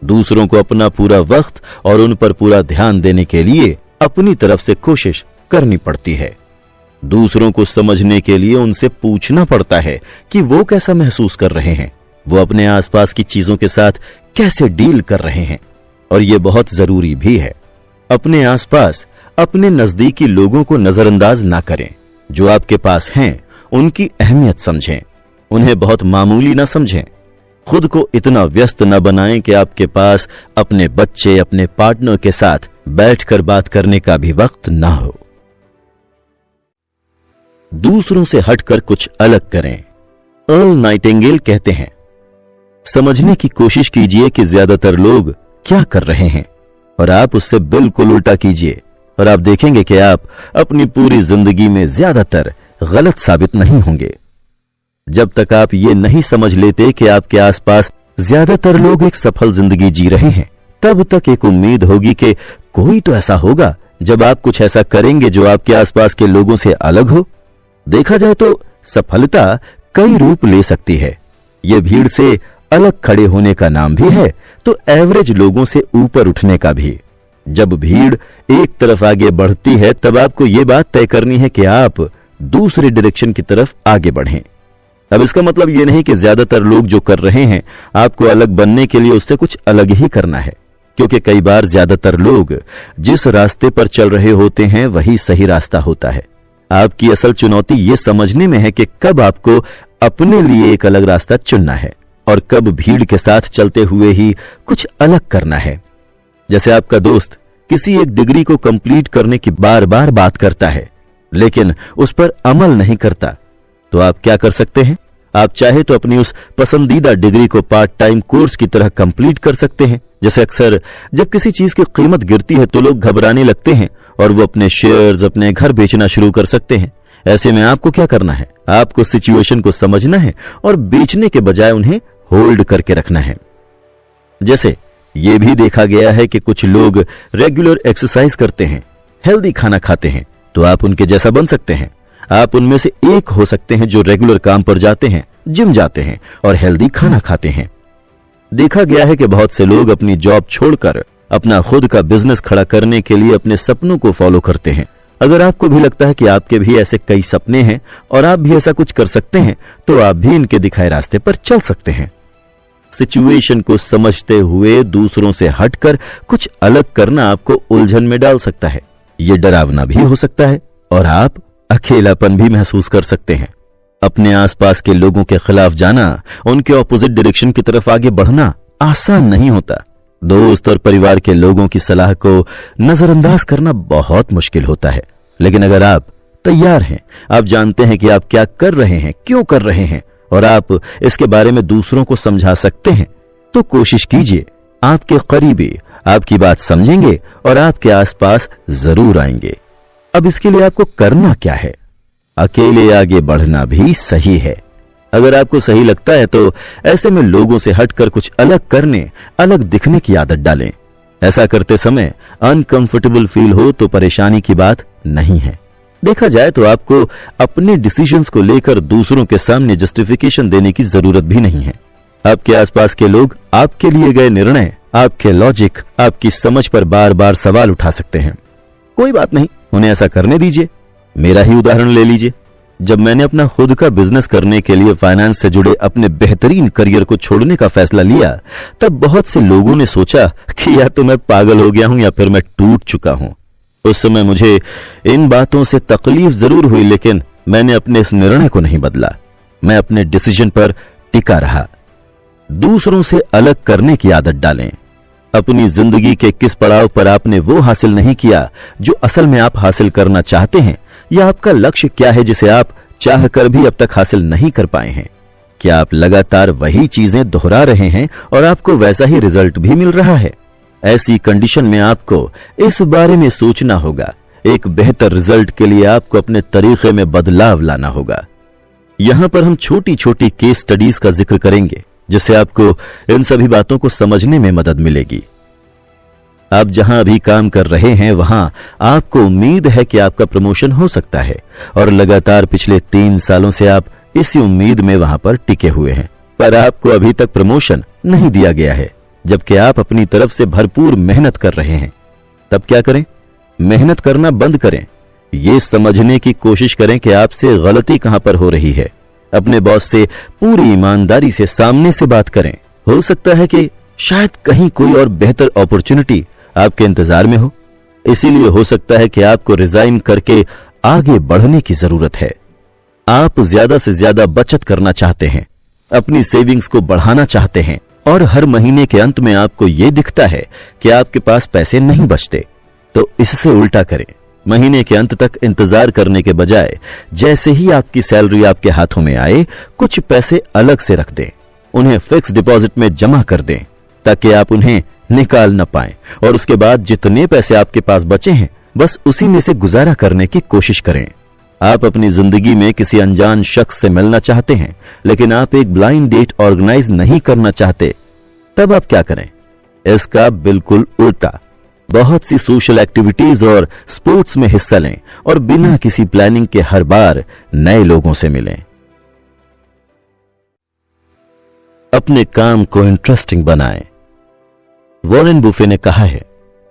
दूसरों को अपना पूरा वक्त और उन पर पूरा ध्यान देने के लिए अपनी तरफ से कोशिश करनी पड़ती है। दूसरों को समझने के लिए उनसे पूछना पड़ता है कि वो कैसा महसूस कर रहे हैं, वो अपने आसपास की चीजों के साथ कैसे डील कर रहे हैं। और ये बहुत जरूरी भी है, अपने आसपास अपने नजदीकी लोगों को नजरअंदाज ना करें। जो आपके पास हैं उनकी अहमियत समझें, उन्हें बहुत मामूली ना समझें। खुद को इतना व्यस्त न बनाएं कि आपके पास अपने बच्चे, अपने पार्टनर के साथ बैठकर बात करने का भी वक्त ना हो। दूसरों से हटकर कुछ अलग करें। अर्ल नाइटिंगेल कहते हैं, समझने की कोशिश कीजिए कि ज्यादातर लोग क्या कर रहे हैं और आप उससे बिल्कुल उल्टा कीजिए और आप देखेंगे कि आप अपनी पूरी जिंदगी में ज्यादातर गलत साबित नहीं होंगे। जब तक आप ये नहीं समझ लेते कि आपके आसपास ज्यादातर लोग एक सफल जिंदगी जी रहे हैं, तब तक एक उम्मीद होगी कि कोई तो ऐसा होगा जब आप कुछ ऐसा करेंगे जो आपके आसपास के लोगों से अलग हो। देखा जाए तो सफलता कई रूप ले सकती है। यह भीड़ से अलग खड़े होने का नाम भी है तो एवरेज लोगों से ऊपर उठने का भी। जब भीड़ एक तरफ आगे बढ़ती है तब आपको यह बात तय करनी है कि आप दूसरे डायरेक्शन की तरफ आगे बढ़ें। अब इसका मतलब यह नहीं कि ज्यादातर लोग जो कर रहे हैं आपको अलग बनने के लिए उससे कुछ अलग ही करना है, क्योंकि कई बार ज्यादातर लोग जिस रास्ते पर चल रहे होते हैं वही सही रास्ता होता है। आपकी असल चुनौती यह समझने में है कि कब आपको अपने लिए एक अलग रास्ता चुनना है और कब भीड़ के साथ चलते हुए ही कुछ अलग करना है। जैसे आपका दोस्त किसी एक डिग्री को कंप्लीट करने की बार बार बात करता है लेकिन उस पर अमल नहीं करता, तो आप क्या कर सकते हैं? आप चाहे तो अपनी उस पसंदीदा डिग्री को पार्ट टाइम कोर्स की तरह कंप्लीट कर सकते हैं। जैसे अक्सर जब किसी चीज की कीमत गिरती है तो लोग घबराने लगते हैं और वो अपने शेयर्स, अपने घर बेचना शुरू कर सकते हैं। ऐसे में आपको क्या करना है? आपको सिचुएशन को समझना है और बेचने के बजाय उन्हें होल्ड करके रखना है। जैसे ये भी देखा गया है कि कुछ लोग रेगुलर एक्सरसाइज करते हैं, हेल्दी खाना खाते हैं, तो आप उनके जैसा बन सकते हैं। आप उनमें से एक हो सकते हैं जो रेगुलर काम पर जाते हैं, जिम जाते हैं और हेल्दी खाना खाते हैं। देखा गया है कि बहुत से लोग अपनी जॉब छोड़कर अपना खुद का बिजनेस खड़ा करने के लिए अपने सपनों को फॉलो करते हैं। अगर आपको भी लगता है कि आपके भी ऐसे कई सपने हैं और आप भी ऐसा कुछ कर सकते हैं, तो आप भी इनके दिखाए रास्ते पर चल सकते हैं। सिचुएशन को समझते हुए दूसरों से हटकर कुछ अलग करना आपको उलझन में डाल सकता है। यह डरावना भी हो सकता है और आप अकेलापन भी महसूस कर सकते हैं। अपने आसपास के लोगों के खिलाफ जाना, उनके ऑपोजिट डायरेक्शन की तरफ आगे बढ़ना आसान नहीं होता। दोस्त और परिवार के लोगों की सलाह को नजरअंदाज करना बहुत मुश्किल होता है, लेकिन अगर आप तैयार हैं, आप जानते हैं कि आप क्या कर रहे हैं, क्यों कर रहे हैं और आप इसके बारे में दूसरों को समझा सकते हैं, तो कोशिश कीजिए। आपके करीबी आपकी बात समझेंगे और आपके आसपास जरूर आएंगे। अब इसके लिए आपको करना क्या है? अकेले आगे बढ़ना भी सही है। अगर आपको सही लगता है तो ऐसे में लोगों से हटकर कुछ अलग करने, अलग दिखने की आदत डालें। ऐसा करते समय अनकंफर्टेबल फील हो तो परेशानी की बात नहीं है। देखा जाए तो आपको अपने डिसीजंस को लेकर दूसरों के सामने जस्टिफिकेशन देने की जरूरत भी नहीं है। आपके आसपास के लोग आपके लिए गए निर्णय, आपके लॉजिक, आपकी समझ पर बार बार सवाल उठा सकते हैं। कोई बात नहीं, उन्हें ऐसा करने दीजिए। मेरा ही उदाहरण ले लीजिए। जब मैंने अपना खुद का बिजनेस करने के लिए फाइनेंस से जुड़े अपने बेहतरीन करियर को छोड़ने का फैसला लिया, तब बहुत से लोगों ने सोचा कि या तो मैं पागल हो गया हूं या फिर मैं टूट चुका हूं। उस समय मुझे इन बातों से तकलीफ जरूर हुई, लेकिन मैंने अपने इस निर्णय को नहीं बदला। मैं अपने डिसीजन पर टिका रहा। दूसरों से अलग करने की आदत डालें। अपनी जिंदगी के किस पड़ाव पर आपने वो हासिल नहीं किया जो असल में आप हासिल करना चाहते हैं, या आपका लक्ष्य क्या है जिसे आप चाहकर भी अब तक हासिल नहीं कर पाए हैं? क्या आप लगातार वही चीजें दोहरा रहे हैं और आपको वैसा ही रिजल्ट भी मिल रहा है? ऐसी कंडीशन में आपको इस बारे में सोचना होगा। एक बेहतर रिजल्ट के लिए आपको अपने तरीके में बदलाव लाना होगा। यहां पर हम छोटी छोटी केस स्टडीज का जिक्र करेंगे, जिससे आपको इन सभी बातों को समझने में मदद मिलेगी। आप जहां अभी काम कर रहे हैं वहां आपको उम्मीद है कि आपका प्रमोशन हो सकता है, और लगातार पिछले 3 सालों से आप इसी उम्मीद में वहां पर टिके हुए हैं, पर आपको अभी तक प्रमोशन नहीं दिया गया है, जबकि आप अपनी तरफ से भरपूर मेहनत कर रहे हैं। तब क्या करें? मेहनत करना बंद करें। ये समझने की कोशिश करें कि आपसे गलती कहां पर हो रही है। अपने बॉस से पूरी ईमानदारी से सामने से बात करें। हो सकता है कि शायद कहीं कोई और बेहतर अपॉर्चुनिटी आपके इंतजार में हो, इसीलिए हो सकता है कि आपको रिजाइन करके आगे बढ़ने की जरूरत है। आप ज्यादा से ज्यादा बचत करना चाहते हैं, अपनी सेविंग्स को बढ़ाना चाहते हैं, और हर महीने के अंत में आपको यह दिखता है कि आपके पास पैसे नहीं बचते, तो इससे उल्टा करें। महीने के अंत तक इंतजार करने के बजाय जैसे ही आपकी सैलरी आपके हाथों में आए, कुछ पैसे अलग से रख दें, उन्हें फिक्स डिपॉजिट में जमा कर दें, ताकि आप उन्हें निकाल न पाएं, और उसके बाद जितने पैसे आपके पास बचे हैं बस उसी में से गुजारा करने की कोशिश करें। आप अपनी जिंदगी में किसी अनजान शख्स से मिलना चाहते हैं, लेकिन आप एक ब्लाइंड डेट ऑर्गेनाइज नहीं करना चाहते, तब आप क्या करें? इसका बिल्कुल उल्टा, बहुत सी सोशल एक्टिविटीज और स्पोर्ट्स में हिस्सा लें, और बिना किसी प्लानिंग के हर बार नए लोगों से मिलें। अपने काम को इंटरेस्टिंग बनाएं। वॉरेन बुफे ने कहा है,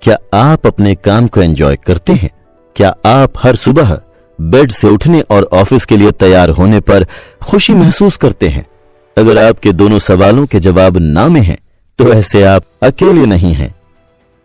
क्या आप अपने काम को एंजॉय करते हैं? क्या आप हर सुबह बेड से उठने और ऑफिस के लिए तैयार होने पर खुशी महसूस करते हैं? अगर आपके दोनों सवालों के जवाब ना में हैं, तो ऐसे आप अकेले नहीं हैं।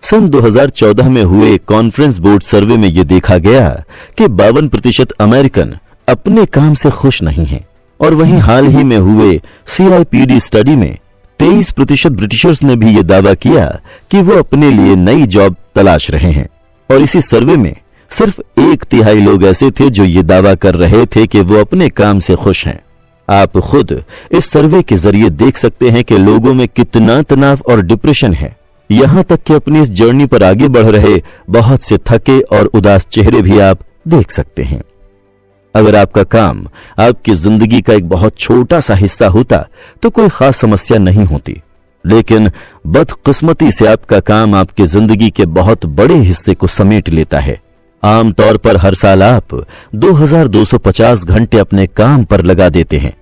सन 2014 में हुए कॉन्फ्रेंस बोर्ड सर्वे में यह देखा गया कि 52% अमेरिकन अपने काम से खुश नहीं हैं, और वहीं हाल ही में हुए CIPD स्टडी में 23% ब्रिटिशर्स ने भी यह दावा किया कि वो अपने लिए नई जॉब तलाश रहे हैं, और इसी सर्वे में सिर्फ 1/3 लोग ऐसे थे जो ये दावा कर रहे थे कि वो अपने काम से खुश हैं। आप खुद इस सर्वे के जरिए देख सकते हैं कि लोगों में कितना तनाव और डिप्रेशन है। यहां तक कि अपनी इस जर्नी पर आगे बढ़ रहे बहुत से थके और उदास चेहरे भी आप देख सकते हैं। अगर आपका काम आपकी जिंदगी का एक बहुत छोटा सा हिस्सा होता तो कोई खास समस्या नहीं होती, लेकिन बदकिस्मती से आपका काम आपकी जिंदगी के बहुत बड़े हिस्से को समेट लेता है। आमतौर पर हर साल आप 2250 घंटे अपने काम पर लगा देते हैं।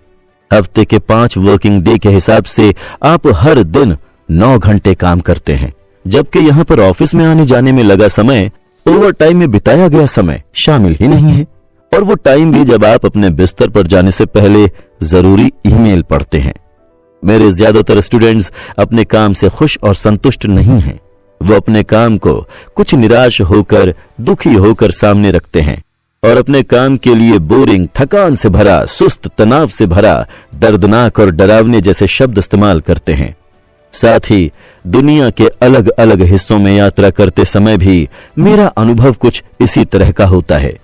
हफ्ते के 5 वर्किंग डे के हिसाब से आप हर दिन 9 घंटे काम करते हैं, जबकि यहां पर ऑफिस में आने जाने में लगा समय, ओवर टाइम में बिताया गया समय शामिल ही नहीं है, और वो टाइम भी जब आप अपने बिस्तर पर जाने से पहले जरूरी ईमेल पढ़ते हैं। मेरे ज्यादातर स्टूडेंट्स अपने काम से खुश और संतुष्ट नहीं हैं। वो अपने काम को कुछ निराश होकर, दुखी होकर सामने रखते हैं, और अपने काम के लिए बोरिंग, थकान से भरा, सुस्त, तनाव से भरा, दर्दनाक और डरावने जैसे शब्द इस्तेमाल करते हैं। साथ ही दुनिया के अलग अलग हिस्सों में यात्रा करते समय भी मेरा अनुभव कुछ इसी तरह का होता है।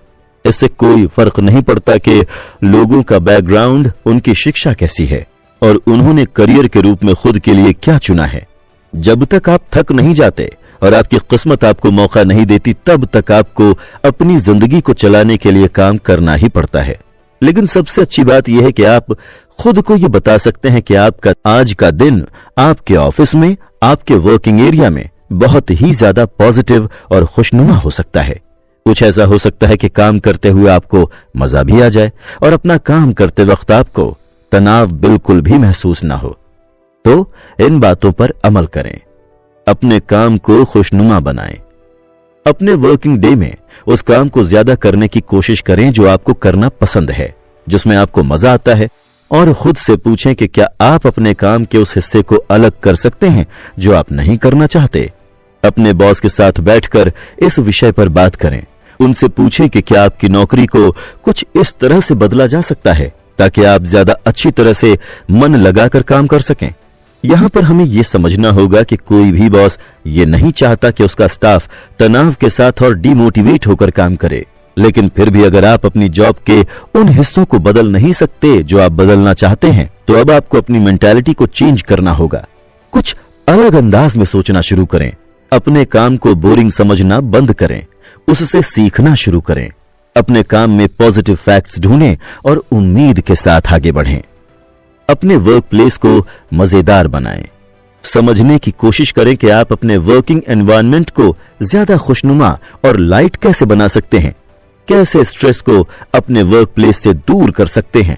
इससे कोई फर्क नहीं पड़ता कि लोगों का बैकग्राउंड, उनकी शिक्षा कैसी है, और उन्होंने करियर के रूप में खुद के लिए क्या चुना है। जब तक आप थक नहीं जाते और आपकी किस्मत आपको मौका नहीं देती, तब तक आपको अपनी जिंदगी को चलाने के लिए काम करना ही पड़ता है। लेकिन सबसे अच्छी बात यह है कि आप खुद को यह बता सकते हैं कि आपका आज का दिन आपके ऑफिस में, आपके वर्किंग एरिया में बहुत ही ज्यादा पॉजिटिव और खुशनुमा हो सकता है। कुछ ऐसा हो सकता है कि काम करते हुए आपको मजा भी आ जाए और अपना काम करते वक्त आपको तनाव बिल्कुल भी महसूस ना हो। तो इन बातों पर अमल करें, अपने काम को खुशनुमा बनाएं। अपने वर्किंग डे में उस काम को ज्यादा करने की कोशिश करें जो आपको करना पसंद है, जिसमें आपको मजा आता है, और खुद से पूछें कि क्या आप अपने काम के उस हिस्से को अलग कर सकते हैं जो आप नहीं करना चाहते। अपने बॉस के साथ बैठकर इस विषय पर बात करें। उनसे पूछें कि क्या आपकी नौकरी को कुछ इस तरह से बदला जा सकता है ताकि आप ज्यादा अच्छी तरह से मन लगाकर काम कर सकें। यहां पर हमें यह समझना होगा कि कोई भी बॉस ये नहीं चाहता कि उसका स्टाफ तनाव के साथ और डिमोटिवेट होकर काम करे, लेकिन फिर भी अगर आप अपनी जॉब के उन हिस्सों को बदल नहीं सकते जो आप बदलना चाहते हैं, तो अब आपको अपनी मेंटालिटी को चेंज करना होगा। कुछ अलग अंदाज में सोचना शुरू करें। अपने काम को बोरिंग समझना बंद करें, उससे सीखना शुरू करें। अपने काम में पॉजिटिव फैक्ट्स ढूंढें और उम्मीद के साथ आगे बढ़ें। अपने वर्क प्लेस को मजेदार बनाएं। समझने की कोशिश करें कि आप अपने वर्किंग एनवायरनमेंट को ज्यादा खुशनुमा और लाइट कैसे बना सकते हैं, कैसे स्ट्रेस को अपने वर्क प्लेस से दूर कर सकते हैं।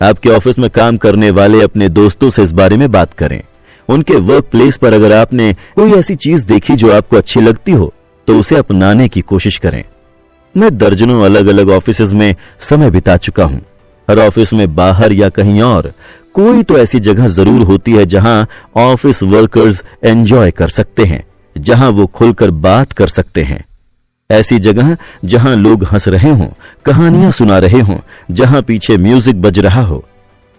आपके ऑफिस में काम करने वाले अपने दोस्तों से इस बारे में बात करें। उनके वर्क प्लेस पर अगर आपने कोई ऐसी चीज देखी जो आपको अच्छी लगती हो तो उसे अपनाने की कोशिश करें। मैं दर्जनों अलग अलग ऑफिसेज में समय बिता चुका हूं। हर ऑफिस में बाहर या कहीं और कोई तो ऐसी जगह जरूर होती है जहां ऑफिस वर्कर्स एंजॉय कर सकते हैं, जहां वो खुलकर बात कर सकते हैं। ऐसी जगह जहां लोग हंस रहे हों, कहानियां सुना रहे हों, जहां पीछे म्यूजिक बज रहा हो।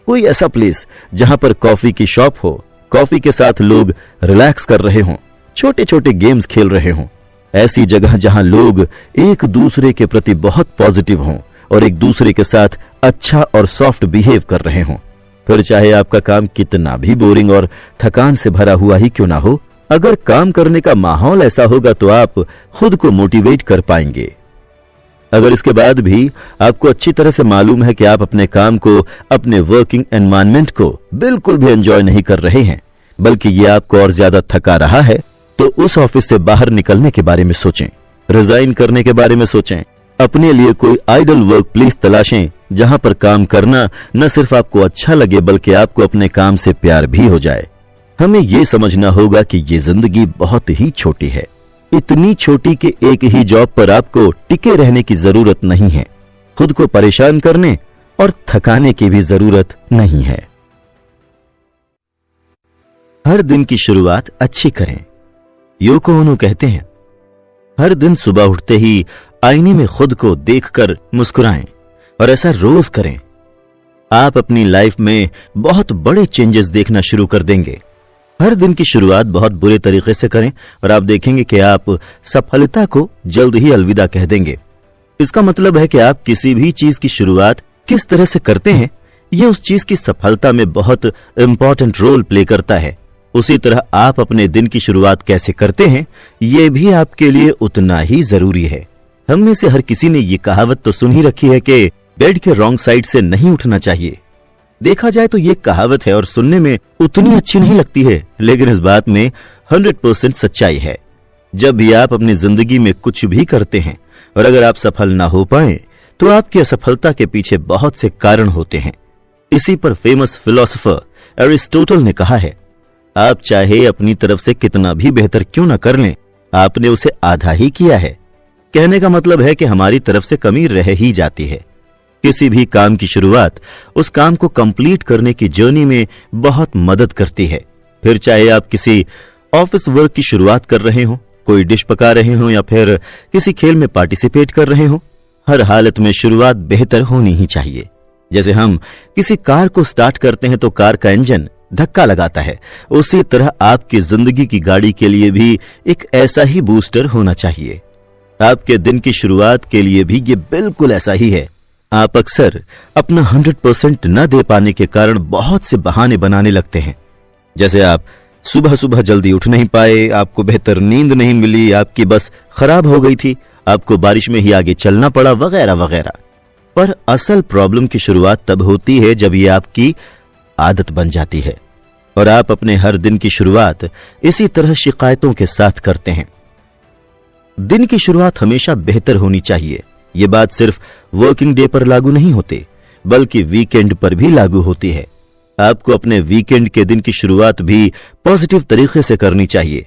कोई ऐसा प्लेस जहां पर कॉफी की शॉप हो, कॉफी के साथ लोग रिलैक्स कर रहे हों, छोटे छोटे गेम्स खेल रहे हों। ऐसी जगह जहां लोग एक दूसरे के प्रति बहुत पॉजिटिव हों और एक दूसरे के साथ अच्छा और सॉफ्ट बिहेव कर रहे हों। फिर चाहे आपका काम कितना भी बोरिंग और थकान से भरा हुआ ही क्यों ना हो, अगर काम करने का माहौल ऐसा होगा तो आप खुद को मोटिवेट कर पाएंगे। अगर इसके बाद भी आपको अच्छी तरह से मालूम है कि आप अपने काम को, अपने वर्किंग एनवायरनमेंट को बिल्कुल भी एंजॉय नहीं कर रहे हैं, बल्कि ये आपको और ज्यादा थका रहा है, तो उस ऑफिस से बाहर निकलने के बारे में सोचें, रिजाइन करने के बारे में सोचें। अपने लिए कोई आइडल वर्क प्लेस तलाशें जहां पर काम करना न सिर्फ आपको अच्छा लगे बल्कि आपको अपने काम से प्यार भी हो जाए। हमें यह समझना होगा कि ये जिंदगी बहुत ही छोटी है, इतनी छोटी कि एक ही जॉब पर आपको टिके रहने की जरूरत नहीं है, खुद को परेशान करने और थकाने की भी जरूरत नहीं है। हर दिन की शुरुआत अच्छी करें। योको ओनो कहते हैं, हर दिन सुबह उठते ही आईने में खुद को देखकर मुस्कुराएं और ऐसा रोज करें। आप अपनी लाइफ में बहुत बड़े चेंजेस देखना शुरू कर देंगे। हर दिन की शुरुआत बहुत बुरे तरीके से करें और आप देखेंगे कि आप सफलता को जल्द ही अलविदा कह देंगे। इसका मतलब है कि आप किसी भी चीज की शुरुआत किस तरह से करते हैं, यह उस चीज की सफलता में बहुत इंपॉर्टेंट रोल प्ले करता है। उसी तरह आप अपने दिन की शुरुआत कैसे करते हैं, यह भी आपके लिए उतना ही जरूरी है। हम में से हर किसी ने यह कहावत तो सुन ही रखी है कि बेड के रॉन्ग साइड से नहीं उठना चाहिए। देखा जाए तो ये कहावत है और सुनने में उतनी अच्छी नहीं लगती है, लेकिन इस बात में 100% सच्चाई है। जब भी आप अपनी जिंदगी में कुछ भी करते हैं और अगर आप सफल ना हो पाए तो आपकी असफलता के पीछे बहुत से कारण होते हैं। इसी पर फेमस फिलोसोफर एरिस्टोटल ने कहा है, आप चाहे अपनी तरफ से कितना भी बेहतर क्यों ना कर लें, आपने उसे आधा ही किया है। कहने का मतलब है कि हमारी तरफ से कमी रह ही जाती है। किसी भी काम की शुरुआत उस काम को कंप्लीट करने की जर्नी में बहुत मदद करती है। फिर चाहे आप किसी ऑफिस वर्क की शुरुआत कर रहे हो, कोई डिश पका रहे हो या फिर किसी खेल में पार्टिसिपेट कर रहे हो, हर हालत में शुरुआत बेहतर होनी ही चाहिए। जैसे हम किसी कार को स्टार्ट करते हैं तो कार का इंजन धक्का लगाता है, उसी तरह आपकी जिंदगी की गाड़ी के लिए भी एक ऐसा ही बूस्टर होना चाहिए। आपके दिन की शुरुआत के लिए भी ये बिल्कुल ऐसा ही है। आप अक्सर अपना 100% न दे पाने के कारण बहुत से बहाने बनाने लगते हैं, जैसे आप सुबह सुबह जल्दी उठ नहीं पाए, आपको बेहतर नींद नहीं मिली, आपकी बस खराब हो गई थी, आपको बारिश में ही आगे चलना पड़ा, वगैरह वगैरह। पर असल प्रॉब्लम की शुरुआत तब होती है जब ये आपकी आदत बन जाती है और आप अपने हर दिन की शुरुआत इसी तरह शिकायतों के साथ करते हैं। दिन की शुरुआत हमेशा बेहतर होनी चाहिए। ये बात सिर्फ वर्किंग डे पर लागू नहीं होती, बल्कि वीकेंड पर भी लागू होती है। आपको अपने वीकेंड के दिन की शुरुआत भी पॉजिटिव तरीके से करनी चाहिए,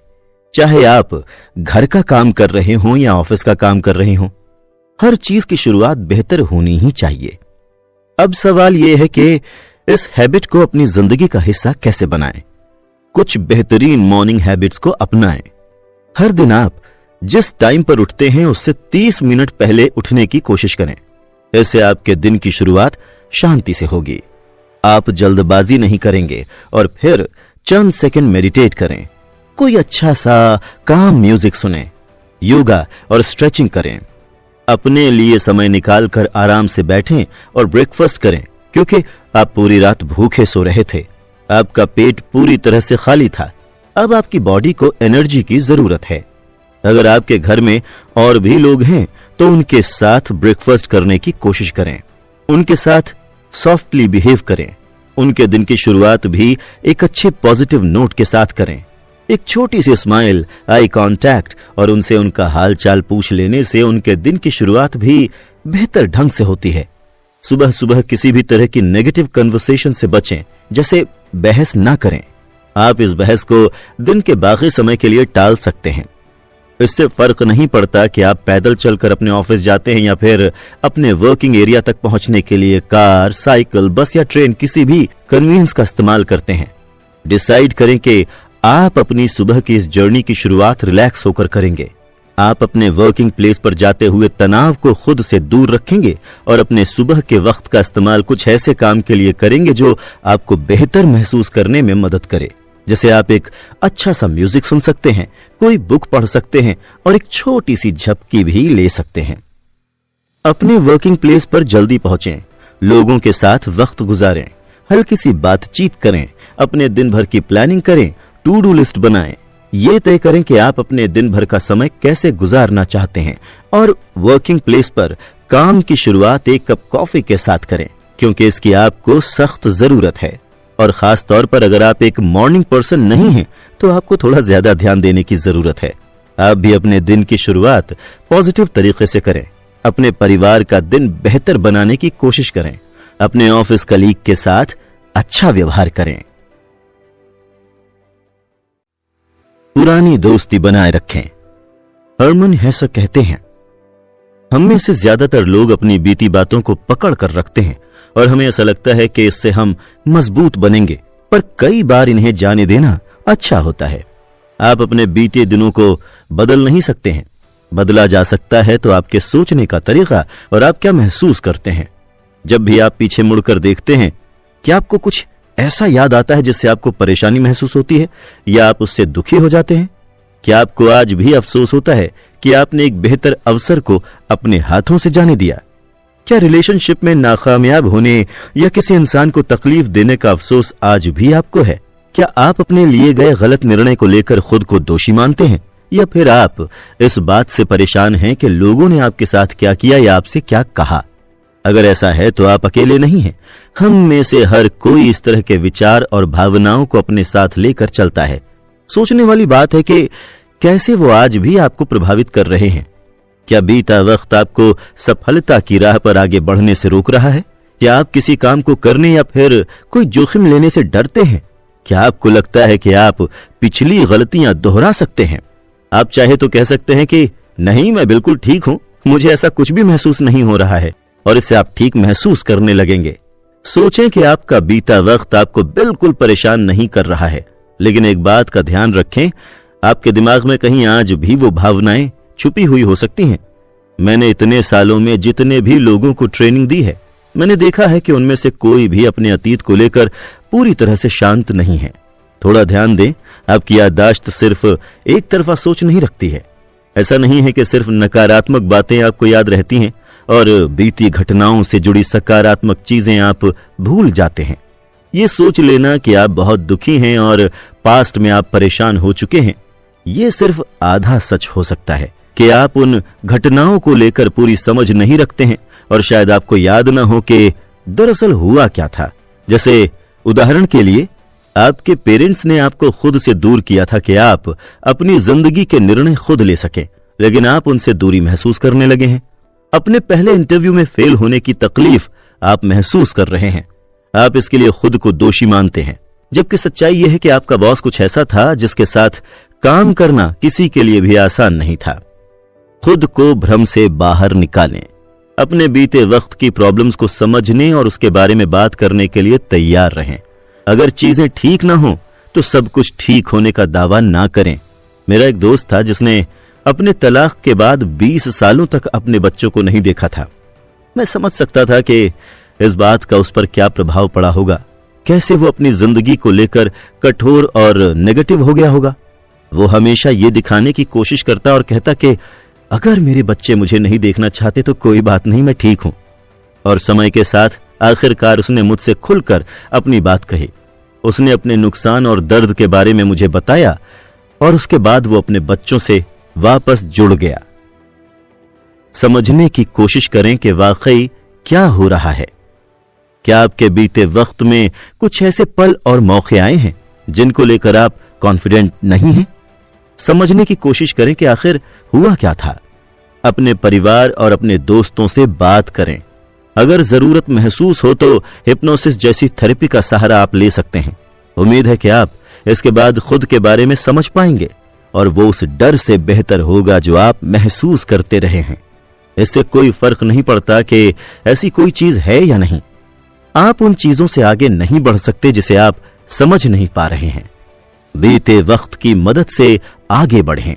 चाहे आप घर का काम कर रहे हों या ऑफिस का काम कर रहे हों। हर चीज की शुरुआत बेहतर होनी ही चाहिए। अब सवाल यह है कि इस हैबिट को अपनी जिंदगी का हिस्सा कैसे बनाएं। कुछ बेहतरीन मॉर्निंग हैबिट्स को अपनाएं। हर दिन आप जिस टाइम पर उठते हैं उससे 30 मिनट पहले उठने की कोशिश करें। इससे आपके दिन की शुरुआत शांति से होगी। आप जल्दबाजी नहीं करेंगे और फिर चंद सेकंड मेडिटेट करें। कोई अच्छा सा काम म्यूजिक सुनें, योगा और स्ट्रेचिंग करें। अपने लिए समय निकालकर आराम से बैठें और ब्रेकफास्ट करें, क्योंकि आप पूरी रात भूखे सो रहे थे। आपका पेट पूरी तरह से खाली था। अब आपकी बॉडी को एनर्जी की जरूरत है। अगर आपके घर में और भी लोग हैं तो उनके साथ ब्रेकफास्ट करने की कोशिश करें। उनके साथ सॉफ्टली बिहेव करें। उनके दिन की शुरुआत भी एक अच्छे पॉजिटिव नोट के साथ करें। एक छोटी सी स्माइल, आई कांटेक्ट और उनसे उनका हाल चाल पूछ लेने से उनके दिन की शुरुआत भी बेहतर ढंग से होती है। सुबह सुबह किसी भी तरह की नेगेटिव कन्वर्सेशन से बचें, जैसे बहस ना करें। आप इस बहस को दिन के बाकी समय के लिए टाल सकते हैं। इससे फर्क नहीं पड़ता कि आप पैदल चलकर अपने ऑफिस जाते हैं या फिर अपने वर्किंग एरिया तक पहुंचने के लिए कार, साइकिल, बस या ट्रेन, किसी भी कन्वीनियंस का इस्तेमाल करते हैं। डिसाइड करें कि आप अपनी सुबह की इस जर्नी की शुरुआत रिलैक्स होकर करेंगे। आप अपने वर्किंग प्लेस पर जाते हुए तनाव को खुद से दूर रखेंगे और अपने सुबह के वक्त का इस्तेमाल कुछ ऐसे काम के लिए करेंगे जो आपको बेहतर महसूस करने में मदद करे। जैसे आप एक अच्छा सा म्यूजिक सुन सकते हैं, कोई बुक पढ़ सकते हैं और एक छोटी सी झपकी भी ले सकते हैं। अपने वर्किंग प्लेस पर जल्दी पहुंचें, लोगों के साथ वक्त गुजारें, हल्की सी बातचीत करें, अपने दिन भर की प्लानिंग करें, टू डू लिस्ट बनाएं। ये तय करें कि आप अपने दिन भर का समय कैसे गुजारना चाहते हैं और वर्किंग प्लेस पर काम की शुरुआत एक कप कॉफी के साथ करें, क्योंकि इसकी आपको सख्त जरूरत है। और खास तौर पर अगर आप एक मॉर्निंग पर्सन नहीं हैं तो आपको थोड़ा ज्यादा ध्यान देने की जरूरत है। आप भी अपने दिन की शुरुआत पॉजिटिव तरीके से करें। अपने परिवार का दिन बेहतर बनाने की कोशिश करें। अपने ऑफिस कलीग के साथ अच्छा व्यवहार करें। पुरानी दोस्ती बनाए रखें। हरमन हेसे कहते हैं, हम में से ज्यादातर लोग अपनी बीती बातों को पकड़ कर रखते हैं और हमें ऐसा लगता है कि इससे हम मजबूत बनेंगे, पर कई बार इन्हें जाने देना अच्छा होता है। आप अपने बीते दिनों को बदल नहीं सकते हैं। बदला जा सकता है तो आपके सोचने का तरीका और आप क्या महसूस करते हैं। जब भी आप पीछे मुड़कर देखते हैं, क्या आपको कुछ ऐसा याद आता है जिससे आपको परेशानी महसूस होती है या आप उससे दुखी हो जाते हैं? क्या आपको आज भी अफसोस होता है कि आपने एक बेहतर अवसर को अपने हाथों से जाने दिया? क्या रिलेशनशिप में नाकामयाब होने या किसी इंसान को तकलीफ देने का अफसोस आज भी आपको है? क्या आप अपने लिए गए गलत निर्णय को लेकर खुद को दोषी मानते हैं या फिर आप इस बात से परेशान हैं कि लोगों ने आपके साथ क्या किया या आपसे क्या कहा? अगर ऐसा है तो आप अकेले नहीं हैं। हम में से हर कोई इस तरह के विचार और भावनाओं को अपने साथ लेकर चलता है। सोचने वाली बात है कि कैसे वो आज भी आपको प्रभावित कर रहे हैं। क्या बीता वक्त आपको सफलता की राह पर आगे बढ़ने से रोक रहा है? क्या आप किसी काम को करने या फिर कोई जोखिम लेने से डरते हैं? क्या आपको लगता है कि आप पिछली गलतियां दोहरा सकते हैं? आप चाहे तो कह सकते हैं कि नहीं, मैं बिल्कुल ठीक हूं, मुझे ऐसा कुछ भी महसूस नहीं हो रहा है, और इससे आप ठीक महसूस करने लगेंगे। सोचें कि आपका बीता वक्त आपको बिल्कुल परेशान नहीं कर रहा है, लेकिन एक बात का ध्यान रखें, आपके दिमाग में कहीं आज भी वो भावनाएं छुपी हुई हो सकती हैं। मैंने इतने सालों में जितने भी लोगों को ट्रेनिंग दी है, मैंने देखा है कि उनमें से कोई भी अपने अतीत को लेकर पूरी तरह से शांत नहीं है। थोड़ा ध्यान दें, आपकी याददाश्त सिर्फ एक तरफा सोच नहीं रखती है। ऐसा नहीं है कि सिर्फ नकारात्मक बातें आपको याद रहती हैं और बीती घटनाओं से जुड़ी सकारात्मक चीजें आप भूल जाते हैं। ये सोच लेना कि आप बहुत दुखी हैं और पास्ट में आप परेशान हो चुके हैं, ये सिर्फ आधा सच हो सकता है कि आप उन घटनाओं को लेकर पूरी समझ नहीं रखते हैं और शायद आपको याद ना हो कि दरअसल हुआ क्या था। जैसे उदाहरण के लिए, आपके पेरेंट्स ने आपको खुद से दूर किया था कि आप अपनी जिंदगी के निर्णय खुद ले सकें, लेकिन आप उनसे दूरी महसूस करने लगे हैं। अपने पहले इंटरव्यू में फेल होने की तकलीफ आप महसूस कर रहे हैं। आप इसके लिए खुद को दोषी मानते हैं, जबकि सच्चाई यह है कि आपका बॉस कुछ ऐसा था जिसके साथ काम करना किसी के लिए भी आसान नहीं था। खुद को भ्रम से बाहर निकालें। अपने बीते वक्त की प्रॉब्लम्स को समझने और उसके बारे में बात करने के लिए तैयार रहें। अगर चीजें ठीक ना हो तो सब कुछ ठीक होने का दावा ना करें। मेरा एक दोस्त था जिसने अपने तलाक के बाद 20 सालों तक अपने बच्चों को नहीं देखा था। मैं समझ सकता था कि इस बात का उस पर क्या प्रभाव पड़ा होगा, कैसे वो अपनी जिंदगी को लेकर कठोर और नेगेटिव हो गया होगा। वो हमेशा ये दिखाने की कोशिश करता और कहता कि अगर मेरे बच्चे मुझे नहीं देखना चाहते तो कोई बात नहीं, मैं ठीक हूं। और समय के साथ आखिरकार उसने मुझसे खुलकर अपनी बात कही। उसने अपने नुकसान और दर्द के बारे में मुझे बताया और उसके बाद वो अपने बच्चों से वापस जुड़ गया। समझने की कोशिश करें कि वाकई क्या हो रहा है। क्या आपके बीते वक्त में कुछ ऐसे पल और मौके आए हैं जिनको लेकर आप कॉन्फिडेंट नहीं हैं? समझने की कोशिश करें कि आखिर हुआ क्या था। अपने परिवार और अपने दोस्तों से बात करें। अगर जरूरत महसूस हो तो हिप्नोसिस जैसी थेरेपी का सहारा आप ले सकते हैं। उम्मीद है कि आप इसके बाद खुद के बारे में समझ पाएंगे और वो उस डर से बेहतर होगा जो आप महसूस करते रहे हैं। इससे कोई फर्क नहीं पड़ता कि ऐसी कोई चीज है या नहीं। आप उन चीजों से आगे नहीं बढ़ सकते जिसे आप समझ नहीं पा रहे हैं। बीते वक्त की मदद से आगे बढ़ें।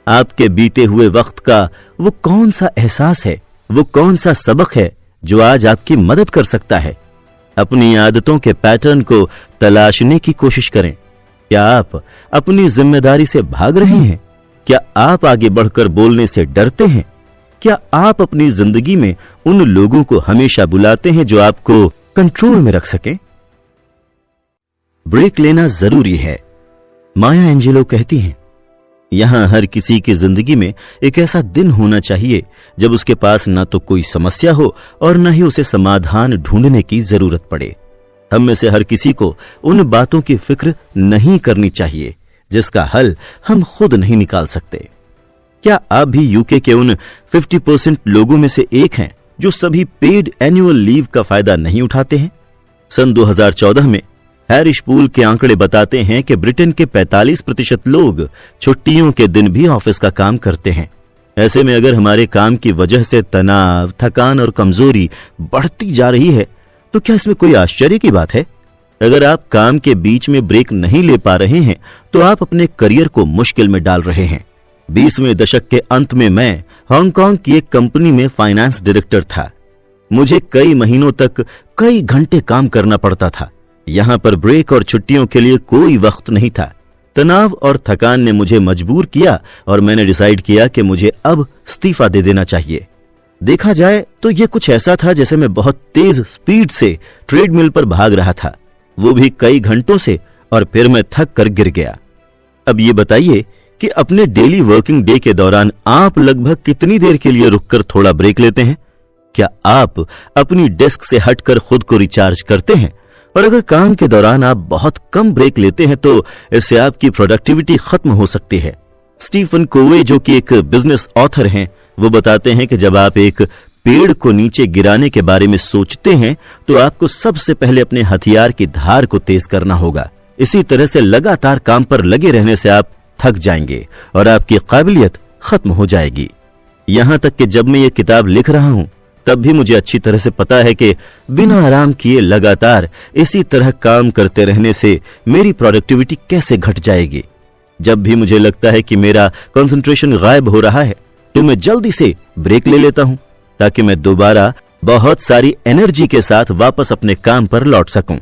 आपके बीते हुए वक्त का वो कौन सा एहसास है, वो कौन सा सबक है जो आज आपकी मदद कर सकता है। अपनी आदतों के पैटर्न को तलाशने की कोशिश करें। क्या आप अपनी जिम्मेदारी से भाग रहे हैं? क्या आप आगे बढ़कर बोलने से डरते हैं? क्या आप अपनी जिंदगी में उन लोगों को हमेशा बुलाते हैं जो आपको कंट्रोल में रख सकें? ब्रेक लेना जरूरी है। माया एंजेलो कहती हैं, यहां हर किसी की जिंदगी में एक ऐसा दिन होना चाहिए जब उसके पास ना तो कोई समस्या हो और न ही उसे समाधान ढूंढने की जरूरत पड़े। हम में से हर किसी को उन बातों की फिक्र नहीं करनी चाहिए जिसका हल हम खुद नहीं निकाल सकते। क्या आप भी यूके के उन 50% लोगों में से एक हैं जो सभी पेड एनुअल लीव का फायदा नहीं उठाते हैं? सन 2014 में हैरिश पूल के आंकड़े बताते हैं कि ब्रिटेन के 45% लोग छुट्टियों के दिन भी ऑफिस का काम करते हैं। ऐसे में अगर हमारे काम की वजह से तनाव, थकान और कमजोरी बढ़ती जा रही है तो क्या इसमें कोई आश्चर्य की बात है? अगर आप काम के बीच में ब्रेक नहीं ले पा रहे हैं तो आप अपने करियर को मुश्किल में डाल रहे हैं। 20वें दशक के अंत में मैं हांगकांग की एक कंपनी में फाइनेंस डायरेक्टर था। मुझे कई महीनों तक कई घंटे काम करना पड़ता था। यहां पर ब्रेक और छुट्टियों के लिए कोई वक्त नहीं था। तनाव और थकान ने मुझे मजबूर किया और मैंने डिसाइड किया कि मुझे अब इस्तीफा दे देना चाहिए। देखा जाए तो यह कुछ ऐसा था जैसे मैं बहुत तेज स्पीड से ट्रेडमिल पर भाग रहा था, वो भी कई घंटों से, और फिर मैं थक कर गिर गया। अब ये बताइए कि अपने डेली वर्किंग डे के दौरान आप लगभग कितनी देर के लिए रुककर थोड़ा ब्रेक लेते हैं? क्या आप अपनी डेस्क से हटकर खुद को रिचार्ज करते हैं? और अगर काम के दौरान आप बहुत कम ब्रेक लेते हैं तो इससे आपकी प्रोडक्टिविटी खत्म हो सकती है। स्टीफन कोवे, जो कि एक बिजनेस ऑथर हैं, वो बताते हैं कि जब आप एक पेड़ को नीचे गिराने के बारे में सोचते हैं तो आपको सबसे पहले अपने हथियार की धार को तेज करना होगा। इसी तरह से लगातार काम पर लगे रहने से आप थक जाएंगे और आपकी काबिलियत खत्म हो जाएगी। यहां तक कि जब मैं ये किताब लिख रहा हूं तब भी मुझे अच्छी तरह से पता है कि बिना आराम किए लगातार इसी तरह काम करते रहने से मेरी प्रोडक्टिविटी कैसे घट जाएगी। जब भी मुझे लगता है कि मेरा कंसंट्रेशन गायब हो रहा है तो मैं जल्दी से ब्रेक ले लेता हूं ताकि मैं दोबारा बहुत सारी एनर्जी के साथ वापस अपने काम पर लौट सकूं।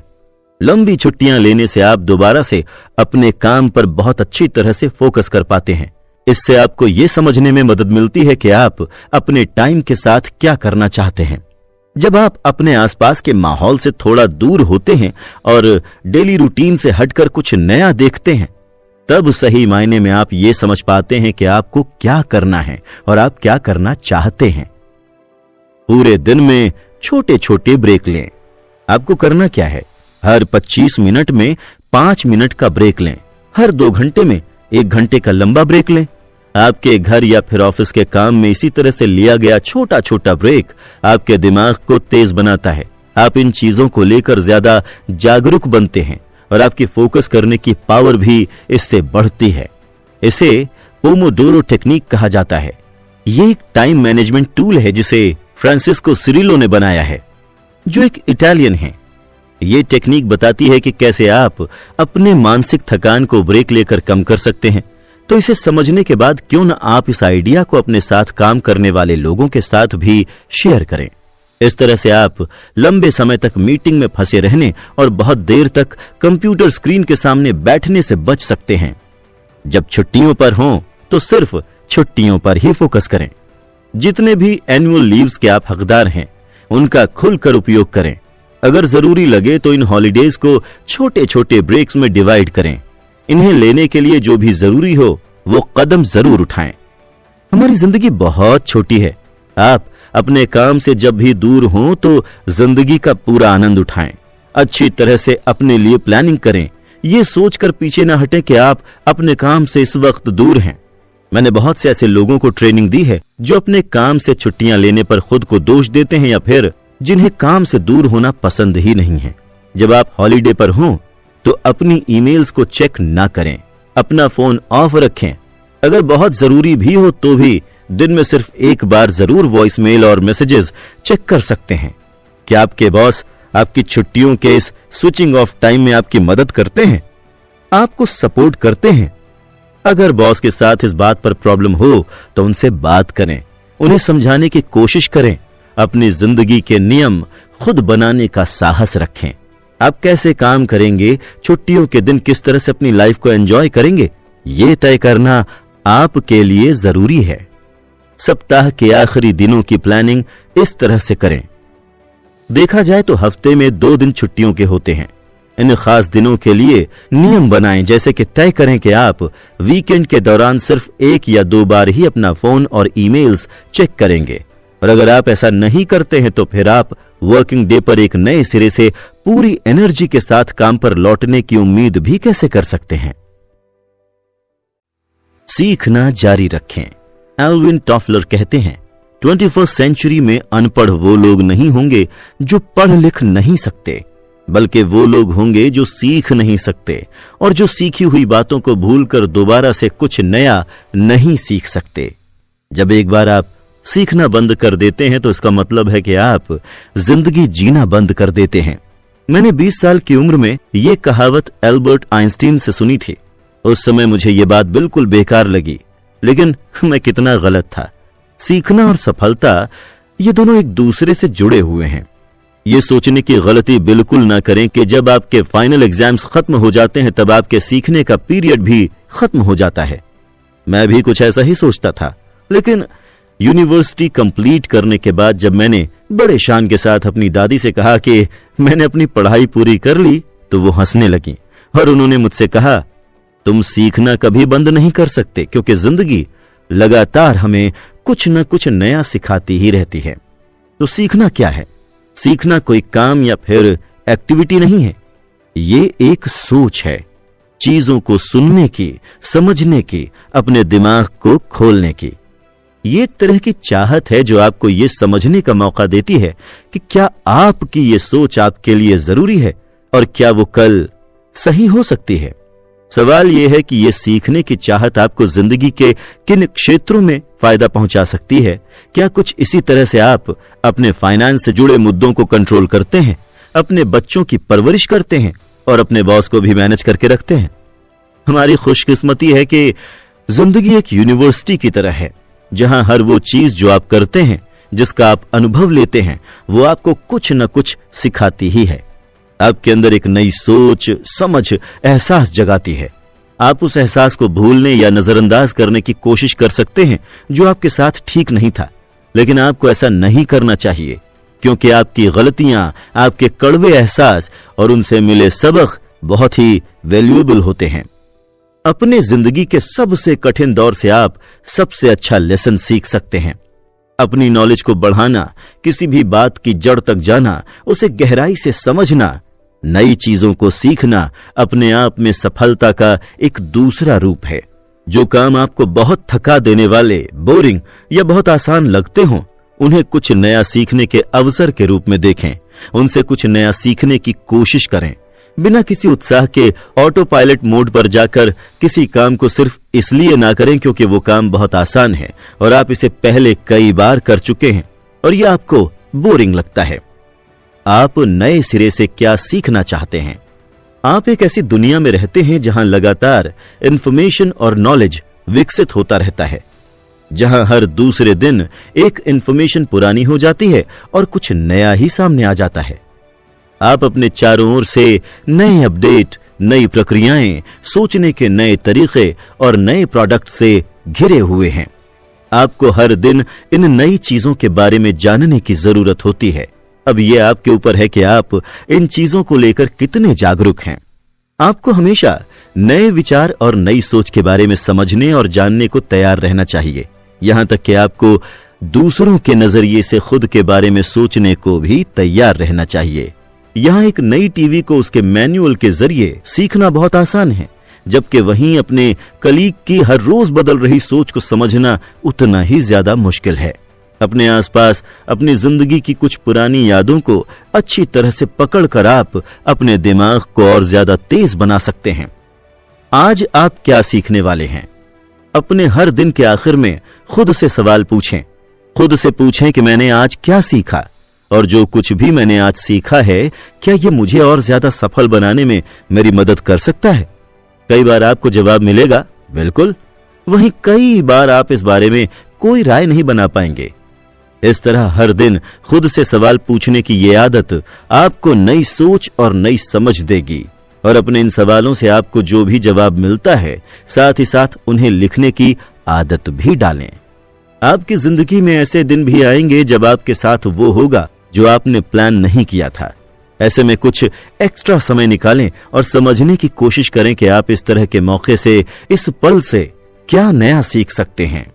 लंबी छुट्टियां लेने से आप दोबारा से अपने काम पर बहुत अच्छी तरह से फोकस कर पाते हैं। इससे आपको यह समझने में मदद मिलती है कि आप अपने टाइम के साथ क्या करना चाहते हैं। जब आप अपने आसपास के माहौल से थोड़ा दूर होते हैं और डेली रूटीन से हटकर कुछ नया देखते हैं, तब सही मायने में आप ये समझ पाते हैं कि आपको क्या करना है और आप क्या करना चाहते हैं। पूरे दिन में छोटे छोटे ब्रेक लें। आपको करना क्या है? हर 25 मिनट में 5 मिनट का ब्रेक लें। हर 2 घंटे में 1 घंटे का लंबा ब्रेक लें। आपके घर या फिर ऑफिस के काम में इसी तरह से लिया गया छोटा छोटा ब्रेक आपके दिमाग को तेज बनाता है। आप इन चीजों को लेकर ज्यादा जागरूक बनते हैं और आपकी फोकस करने की पावर भी इससे बढ़ती है। इसे पोमोडोरो टेक्निक कहा जाता है। ये एक टाइम मैनेजमेंट टूल है जिसे फ्रांसिस्को सिरिलो ने बनाया है, जो एक इटालियन है। ये टेक्निक बताती है कि कैसे आप अपने मानसिक थकान को ब्रेक लेकर कम कर सकते हैं। तो इसे समझने के बाद क्यों न आप इस आइडिया को अपने साथ काम करने वाले लोगों के साथ भी शेयर करें। इस तरह से आप लंबे समय तक मीटिंग में फंसे रहने और बहुत देर तक कंप्यूटर स्क्रीन के सामने बैठने से बच सकते हैं। जब छुट्टियों पर हों तो सिर्फ छुट्टियों पर ही फोकस करें। जितने भी एनुअल लीव्स के आप हकदार हैं उनका खुलकर उपयोग करें। अगर जरूरी लगे तो इन हॉलीडेज को छोटे छोटे ब्रेक्स में डिवाइड करें। इन्हें लेने के लिए जो भी जरूरी हो वो कदम जरूर उठाएं। हमारी जिंदगी बहुत छोटी है। आप अपने काम से जब भी दूर हों तो जिंदगी का पूरा आनंद उठाएं। अच्छी तरह से अपने लिए प्लानिंग करें। ये सोचकर पीछे ना हटें कि आप अपने काम से इस वक्त दूर हैं। मैंने बहुत से ऐसे लोगों को ट्रेनिंग दी है जो अपने काम से छुट्टियां लेने पर खुद को दोष देते हैं या फिर जिन्हें काम से दूर होना पसंद ही नहीं है। जब आप हॉलीडे पर हों तो अपनी ईमेल्स को चेक ना करें, अपना फोन ऑफ रखें। अगर बहुत जरूरी भी हो तो भी दिन में सिर्फ एक बार जरूर वॉइस मेल और मैसेजेस चेक कर सकते हैं। क्या आपके बॉस आपकी छुट्टियों के इस स्विचिंग ऑफ टाइम में आपकी मदद करते हैं, आपको सपोर्ट करते हैं? अगर बॉस के साथ इस बात पर प्रॉब्लम हो तो उनसे बात करें, उन्हें समझाने की कोशिश करें। अपनी जिंदगी के नियम खुद बनाने का साहस रखें। आप कैसे काम करेंगे, छुट्टियों के दिन किस तरह से अपनी लाइफ को एंजॉय करेंगे, ये तय करना आपके लिए जरूरी है। सप्ताह के आखिरी दिनों की प्लानिंग इस तरह से करें। देखा जाए तो हफ्ते में 2 दिन छुट्टियों के होते हैं। इन खास दिनों के लिए नियम बनाएं, जैसे कि तय करें कि आप वीकेंड के दौरान सिर्फ 1 या 2 बार ही अपना फोन और ईमेल्स चेक करेंगे। और अगर आप ऐसा नहीं करते हैं तो फिर आप वर्किंग डे पर एक नए सिरे से पूरी एनर्जी के साथ काम पर लौटने की उम्मीद भी कैसे कर सकते हैं। सीखना जारी रखें। एल्विन टॉफलर कहते हैं, 21st सेंचुरी में अनपढ़ वो लोग नहीं होंगे जो पढ़ लिख नहीं सकते, बल्कि वो लोग होंगे जो सीख नहीं सकते और जो सीखी हुई बातों को भूलकर दोबारा से कुछ नया नहीं सीख सकते। जब एक बार आप सीखना बंद कर देते हैं तो इसका मतलब है कि आप जिंदगी जीना बंद कर देते हैं। मैंने 20 साल की उम्र में ये कहावत एल्बर्ट आइंस्टीन से सुनी थी। उस समय मुझे ये बात बिल्कुल बेकार लगी, लेकिन मैं कितना गलत था। सीखना और सफलता ये दोनों एक दूसरे से जुड़े हुए हैं। ये सोचने की गलती बिल्कुल ना करें कि जब आपके फाइनल एग्जाम्स खत्म हो जाते हैं तब आपके सीखने का पीरियड भी खत्म हो जाता है। मैं भी कुछ ऐसा ही सोचता था, लेकिन यूनिवर्सिटी कंप्लीट करने के बाद जब मैंने बड़े शान के साथ अपनी दादी से कहा कि मैंने अपनी पढ़ाई पूरी कर ली तो वो हंसने लगी और उन्होंने मुझसे कहा, तुम सीखना कभी बंद नहीं कर सकते, क्योंकि जिंदगी लगातार हमें कुछ न कुछ नया सिखाती ही रहती है। तो सीखना क्या है? सीखना कोई काम या फिर एक्टिविटी नहीं है, ये एक सोच है। चीजों को सुनने की, समझने की, अपने दिमाग को खोलने की। ये एक तरह की चाहत है जो आपको ये समझने का मौका देती है कि क्या आपकी ये सोच आपके लिए जरूरी है और क्या वो कल सही हो सकती है। सवाल यह है कि ये सीखने की चाहत आपको जिंदगी के किन क्षेत्रों में फायदा पहुंचा सकती है। क्या कुछ इसी तरह से आप अपने फाइनेंस से जुड़े मुद्दों को कंट्रोल करते हैं, अपने बच्चों की परवरिश करते हैं और अपने बॉस को भी मैनेज करके रखते हैं। हमारी खुशकिस्मती है कि जिंदगी एक यूनिवर्सिटी की तरह है, जहां हर वो चीज जो आप करते हैं, जिसका आप अनुभव लेते हैं, वो आपको कुछ न कुछ सिखाती ही है। आपके अंदर एक नई सोच, समझ, एहसास जगाती है। आप उस एहसास को भूलने या नजरअंदाज करने की कोशिश कर सकते हैं जो आपके साथ ठीक नहीं था, लेकिन आपको ऐसा नहीं करना चाहिए, क्योंकि आपकी गलतियां, आपके कड़वे एहसास और उनसे मिले सबक बहुत ही वैल्यूएबल होते हैं। अपने जिंदगी के सबसे कठिन दौर से आप सबसे अच्छा लेसन सीख सकते हैं। अपनी नॉलेज को बढ़ाना, किसी भी बात की जड़ तक जाना, उसे गहराई से समझना, नई चीजों को सीखना अपने आप में सफलता का एक दूसरा रूप है। जो काम आपको बहुत थका देने वाले, बोरिंग या बहुत आसान लगते हों, उन्हें कुछ नया सीखने के अवसर के रूप में देखें। उनसे कुछ नया सीखने की कोशिश करें। बिना किसी उत्साह के ऑटो पायलट मोड पर जाकर किसी काम को सिर्फ इसलिए ना करें क्योंकि वो काम बहुत आसान है और आप इसे पहले कई बार कर चुके हैं और यह आपको बोरिंग लगता है। आप नए सिरे से क्या सीखना चाहते हैं? आप एक ऐसी दुनिया में रहते हैं जहां लगातार इंफॉर्मेशन और नॉलेज विकसित होता रहता है, जहां हर दूसरे दिन एक इंफॉर्मेशन पुरानी हो जाती है और कुछ नया ही सामने आ जाता है। आप अपने चारों ओर से नए अपडेट, नई प्रक्रियाएं, सोचने के नए तरीके और नए प्रोडक्ट से घिरे हुए हैं। आपको हर दिन इन नई चीजों के बारे में जानने की जरूरत होती है। अब यह आपके ऊपर है कि आप इन चीजों को लेकर कितने जागरूक हैं। आपको हमेशा नए विचार और नई सोच के बारे में समझने और जानने को तैयार रहना चाहिए, यहां तक कि आपको दूसरों के नजरिए से खुद के बारे में सोचने को भी तैयार रहना चाहिए। यहां एक नई टीवी को उसके मैनुअल के जरिए सीखना बहुत आसान है, जबकि वहीं अपने कलीग की हर रोज बदल रही सोच को समझना उतना ही ज्यादा मुश्किल है। अपने आसपास अपनी जिंदगी की कुछ पुरानी यादों को अच्छी तरह से पकड़कर आप अपने दिमाग को और ज्यादा तेज बना सकते हैं। आज आप क्या सीखने वाले हैं? अपने हर दिन के आखिर में खुद से सवाल पूछें। खुद से पूछें कि मैंने आज क्या सीखा और जो कुछ भी मैंने आज सीखा है, क्या यह मुझे और ज्यादा सफल बनाने में मेरी मदद कर सकता है? कई बार आपको जवाब मिलेगा, बिल्कुल। वहीं कई बार आप इस बारे में कोई राय नहीं बना पाएंगे। इस तरह हर दिन खुद से सवाल पूछने की ये आदत आपको नई सोच और नई समझ देगी और अपने इन सवालों से आपको जो भी जवाब मिलता है, साथ ही साथ उन्हें लिखने की आदत भी डालें। आपकी जिंदगी में ऐसे दिन भी आएंगे जब आपके साथ वो होगा जो आपने प्लान नहीं किया था। ऐसे में कुछ एक्स्ट्रा समय निकालें और समझने की कोशिश करें कि आप इस तरह के मौके से, इस पल से क्या नया सीख सकते हैं।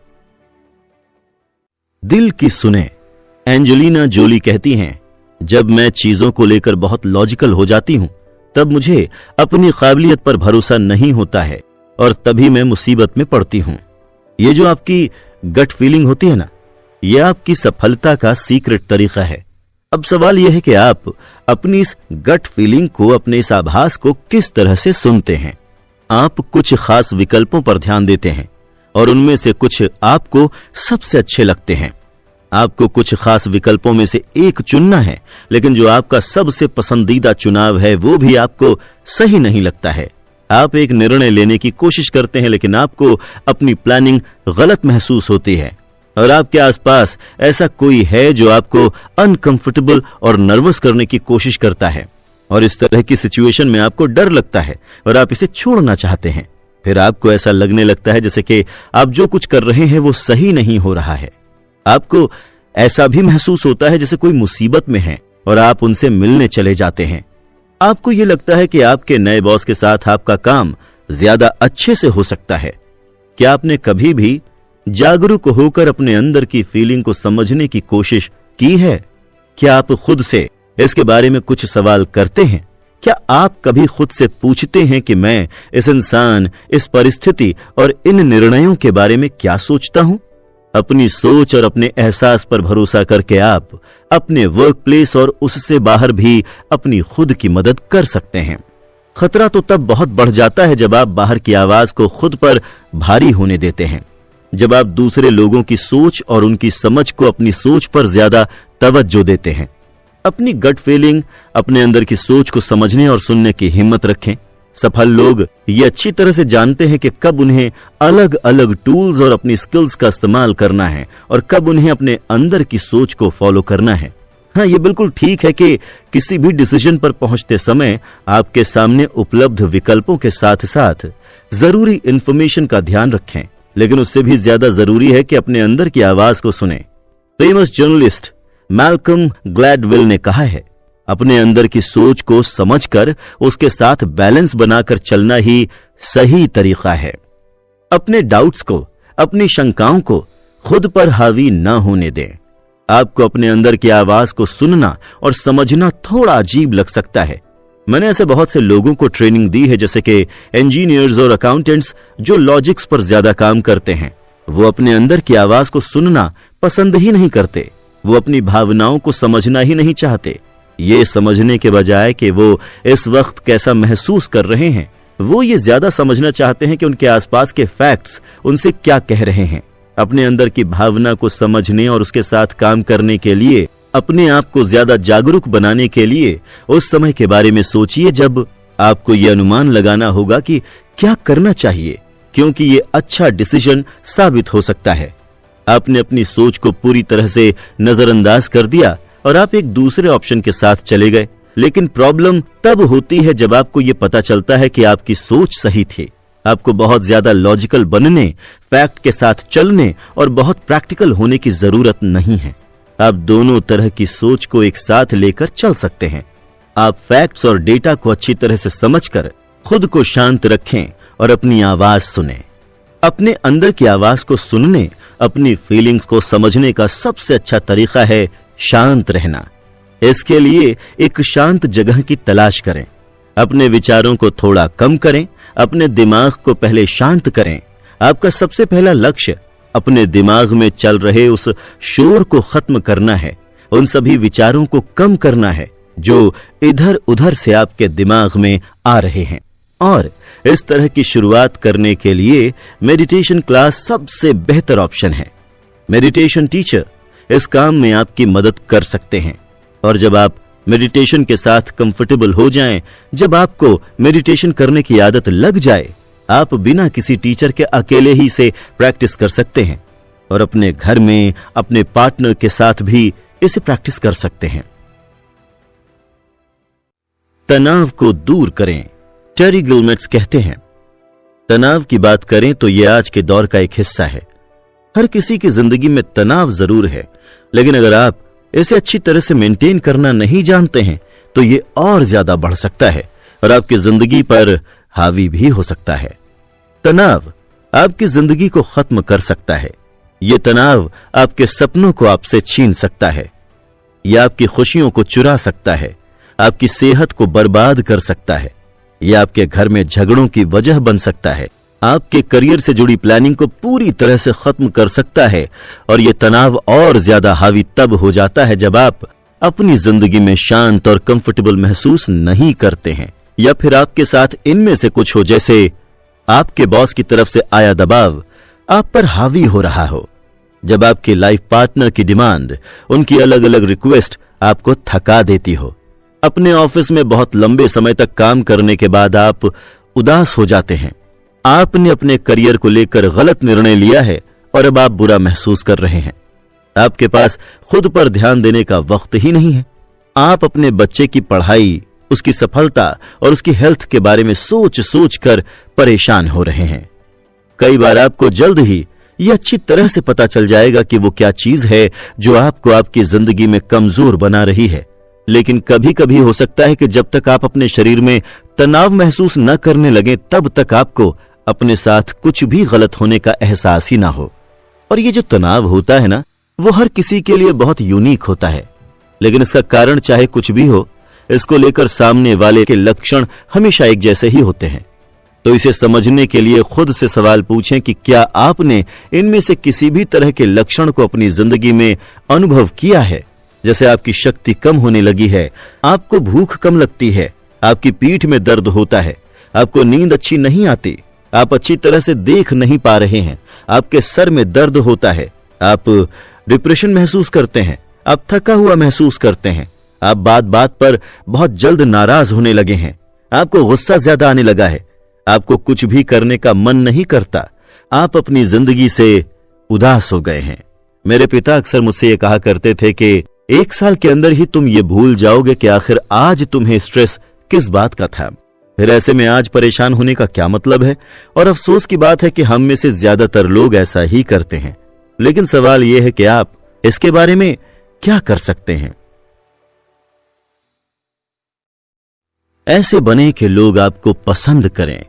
दिल की सुने। एंजेलिना जोली कहती हैं, जब मैं चीजों को लेकर बहुत लॉजिकल हो जाती हूं, तब मुझे अपनी काबिलियत पर भरोसा नहीं होता है और तभी मैं मुसीबत में पड़ती हूं। ये जो आपकी गट फीलिंग होती है ना, यह आपकी सफलता का सीक्रेट तरीका है। अब सवाल यह है कि आप अपनी इस गट फीलिंग को, अपने इस आभास को किस तरह से सुनते हैं। आप कुछ खास विकल्पों पर ध्यान देते हैं और उनमें से कुछ आपको सबसे अच्छे लगते हैं। आपको कुछ खास विकल्पों में से एक चुनना है, लेकिन जो आपका सबसे पसंदीदा चुनाव है वो भी आपको सही नहीं लगता है। आप एक निर्णय लेने की कोशिश करते हैं, लेकिन आपको अपनी प्लानिंग गलत महसूस होती है और आपके आसपास ऐसा कोई है जो आपको अनकंफर्टेबल और नर्वस करने की कोशिश करता है और इस तरह की सिचुएशन में आपको डर लगता है और आप इसे छोड़ना चाहते हैं। फिर आपको ऐसा लगने लगता है जैसे कि आप जो कुछ कर रहे हैं वो सही नहीं हो रहा है। आपको ऐसा भी महसूस होता है जैसे कोई मुसीबत में है और आप उनसे मिलने चले जाते हैं। आपको यह लगता है कि आपके नए बॉस के साथ आपका काम ज्यादा अच्छे से हो सकता है। क्या आपने कभी भी जागरूक होकर अपने अंदर की फीलिंग को समझने की कोशिश की है? क्या आप खुद से इसके बारे में कुछ सवाल करते हैं? क्या आप कभी खुद से पूछते हैं कि मैं, इस इंसान, इस परिस्थिति और इन निर्णयों के बारे में क्या सोचता हूं? अपनी सोच और अपने एहसास पर भरोसा करके आप अपने वर्क प्लेस और उससे बाहर भी अपनी खुद की मदद कर सकते हैं। खतरा तो तब बहुत बढ़ जाता है जब आप बाहर की आवाज को खुद पर भारी होने देते हैं, जब आप दूसरे लोगों की सोच और उनकी समझ को अपनी सोच पर ज्यादा तवज्जो देते हैं। अपनी गट फीलिंग, अपने अंदर की सोच को समझने और सुनने की हिम्मत रखें। सफल लोग ये अच्छी तरह से जानते हैं कि कब उन्हें अलग अलग टूल्स और अपनी स्किल्स का इस्तेमाल करना है और कब उन्हें अपने अंदर की सोच को फॉलो करना है। हाँ, ये बिल्कुल ठीक है कि किसी भी डिसीजन पर पहुंचते समय आपके सामने उपलब्ध विकल्पों के साथ साथ जरूरी इंफॉर्मेशन का ध्यान रखें, लेकिन उससे भी ज्यादा जरूरी है कि अपने अंदर की आवाज को सुने। फेमस जर्नलिस्ट मैल्कम ग्लैडवेल ने कहा है, अपने अंदर की सोच को समझकर उसके साथ बैलेंस बनाकर चलना ही सही तरीका है। अपने डाउट्स को, अपनी शंकाओं को खुद पर हावी ना होने दें। आपको अपने अंदर की आवाज को सुनना और समझना थोड़ा अजीब लग सकता है, मैंने ऐसे बहुत से लोगों को ट्रेनिंग दी है, जैसे कि इंजीनियर्स और अकाउंटेंट्स जो लॉजिक्स पर ज्यादा काम करते हैं। वो अपने अंदर की आवाज को सुनना पसंद ही नहीं करते। वो अपनी भावनाओं को समझना ही नहीं चाहते। ये समझने के बजाय कि वो इस वक्त कैसा महसूस कर रहे हैं, वो ये ज्यादा समझना चाहते हैं कि उनके आसपास के फैक्ट्स उनसे क्या कह रहे हैं। अपने अंदर की भावना को समझने और उसके साथ काम करने के लिए, अपने आप को ज्यादा जागरूक बनाने के लिए उस समय के बारे में सोचिए जब आपको यह अनुमान लगाना होगा कि क्या करना चाहिए, क्योंकि ये अच्छा डिसीजन साबित हो सकता है। आपने अपनी सोच को पूरी तरह से नजरअंदाज कर दिया और आप एक दूसरे ऑप्शन के साथ चले गए। लेकिन प्रॉब्लम तब होती है जब आपको यह पता चलता है कि आपकी सोच सही थी। आपको बहुत ज्यादा लॉजिकल बनने, फैक्ट के साथ चलने और बहुत प्रैक्टिकल होने की जरूरत नहीं है। आप दोनों तरह की सोच को एक साथ लेकर चल सकते हैं। आप फैक्ट्स और डेटा को अच्छी तरह से समझकर खुद को शांत रखें और अपनी आवाज सुने। अपने अंदर की आवाज को सुनने, अपनी फीलिंग्स को समझने का सबसे अच्छा तरीका है शांत रहना। इसके लिए एक शांत जगह की तलाश करें। अपने विचारों को थोड़ा कम करें, अपने दिमाग को पहले शांत करें। आपका सबसे पहला लक्ष्य अपने दिमाग में चल रहे उस शोर को खत्म करना है, उन सभी विचारों को कम करना है जो इधर उधर से आपके दिमाग में आ रहे हैं। और इस तरह की शुरुआत करने के लिए मेडिटेशन क्लास सबसे बेहतर ऑप्शन है। मेडिटेशन टीचर इस काम में आपकी मदद कर सकते हैं। और जब आप मेडिटेशन के साथ कंफर्टेबल हो जाएं, जब आपको मेडिटेशन करने की आदत लग जाए, आप बिना किसी टीचर के अकेले ही से प्रैक्टिस कर सकते हैं और अपने घर में अपने पार्टनर के साथ भी इसे प्रैक्टिस कर सकते हैं। तनाव को दूर करें। टेरी गिलमेट्स कहते हैं, तनाव की बात करें तो यह आज के दौर का एक हिस्सा है। हर किसी की जिंदगी में तनाव जरूर है, लेकिन अगर आप इसे अच्छी तरह से मेंटेन करना नहीं जानते हैं तो ये और ज्यादा बढ़ सकता है और आपकी जिंदगी पर हावी भी हो सकता है। तनाव आपकी जिंदगी को खत्म कर सकता है। यह तनाव आपके सपनों को आपसे छीन सकता है। यह आपकी खुशियों को चुरा सकता है, आपकी सेहत को बर्बाद कर सकता है। यह आपके घर में झगड़ों की वजह बन सकता है, आपके करियर से जुड़ी प्लानिंग को पूरी तरह से खत्म कर सकता है। और यह तनाव और ज्यादा हावी तब हो जाता है जब आप अपनी जिंदगी में शांत और कंफर्टेबल महसूस नहीं करते हैं, या फिर आपके साथ इनमें से कुछ हो, जैसे आपके बॉस की तरफ से आया दबाव आप पर हावी हो रहा हो, जब आपके लाइफ पार्टनर की डिमांड, उनकी अलग अलग रिक्वेस्ट आपको थका देती हो। अपने ऑफिस में बहुत लंबे समय तक काम करने के बाद आप उदास हो जाते हैं। आपने अपने करियर को लेकर गलत निर्णय लिया है और अब आप बुरा महसूस कर रहे हैं। आपके पास खुद पर ध्यान देने का वक्त ही नहीं है। आप अपने बच्चे की पढ़ाई, उसकी सफलता और उसकी हेल्थ के बारे में सोच सोच कर परेशान हो रहे हैं। कई बार आपको जल्द ही यह अच्छी तरह से पता चल जाएगा कि वो क्या चीज है जो आपको आपकी जिंदगी में कमजोर बना रही है। लेकिन कभी कभी हो सकता है कि जब तक आप अपने शरीर में तनाव महसूस न करने लगे, तब तक आपको अपने साथ कुछ भी गलत होने का एहसास ही ना हो। और ये जो तनाव होता है ना, वो हर किसी के लिए बहुत यूनिक होता है, लेकिन इसका कारण चाहे कुछ भी हो, इसको लेकर सामने वाले के लक्षण हमेशा एक जैसे ही होते हैं। तो इसे समझने के लिए खुद से सवाल पूछें कि क्या आपने इनमें से किसी भी तरह के लक्षण को अपनी जिंदगी में अनुभव किया है। जैसे आपकी शक्ति कम होने लगी है, आपको भूख कम लगती है, आपकी पीठ में दर्द होता है, आपको नींद अच्छी नहीं आती, आप अच्छी तरह से देख नहीं पा रहे हैं, आपके सर में दर्द होता है, आप डिप्रेशन महसूस करते हैं, आप थका हुआ महसूस करते हैं, आप बात बात पर बहुत जल्द नाराज होने लगे हैं, आपको गुस्सा ज्यादा आने लगा है, आपको कुछ भी करने का मन नहीं करता, आप अपनी जिंदगी से उदास हो गए हैं। मेरे पिता अक्सर मुझसे ये कहा करते थे कि 1 साल के अंदर ही तुम ये भूल जाओगे कि आखिर आज तुम्हें स्ट्रेस किस बात का था। फिर ऐसे में आज परेशान होने का क्या मतलब है। और अफसोस की बात है कि हम में से ज्यादातर लोग ऐसा ही करते हैं। लेकिन सवाल यह है कि आप इसके बारे में क्या कर सकते हैं। ऐसे बने कि लोग आपको पसंद करें।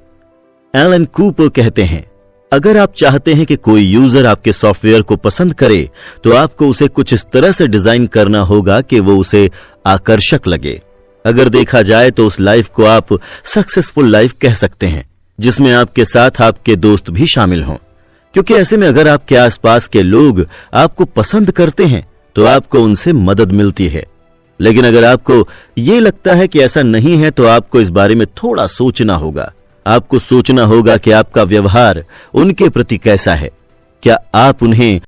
एलन कूपर कहते हैं, अगर आप चाहते हैं कि कोई यूजर आपके सॉफ्टवेयर को पसंद करे, तो आपको उसे कुछ इस तरह से डिजाइन करना होगा कि वो उसे आकर्षक लगे। अगर देखा जाए तो उस लाइफ को आप सक्सेसफुल लाइफ कह सकते हैं, जिसमें आपके साथ आपके दोस्त भी शामिल हों। क्योंकि ऐसे में अगर आपके आसपास के लोग आपको पसंद करते हैं तो आपको उनसे मदद मिलती है। लेकिन अगर आपको ये लगता है कि ऐसा नहीं है तो आपको इस बारे में थोड़ा सोचना होगा। आपको सोचना होगा कि आपका व्यवहार उनके प्रति कैसा है। क्या आप उन्हें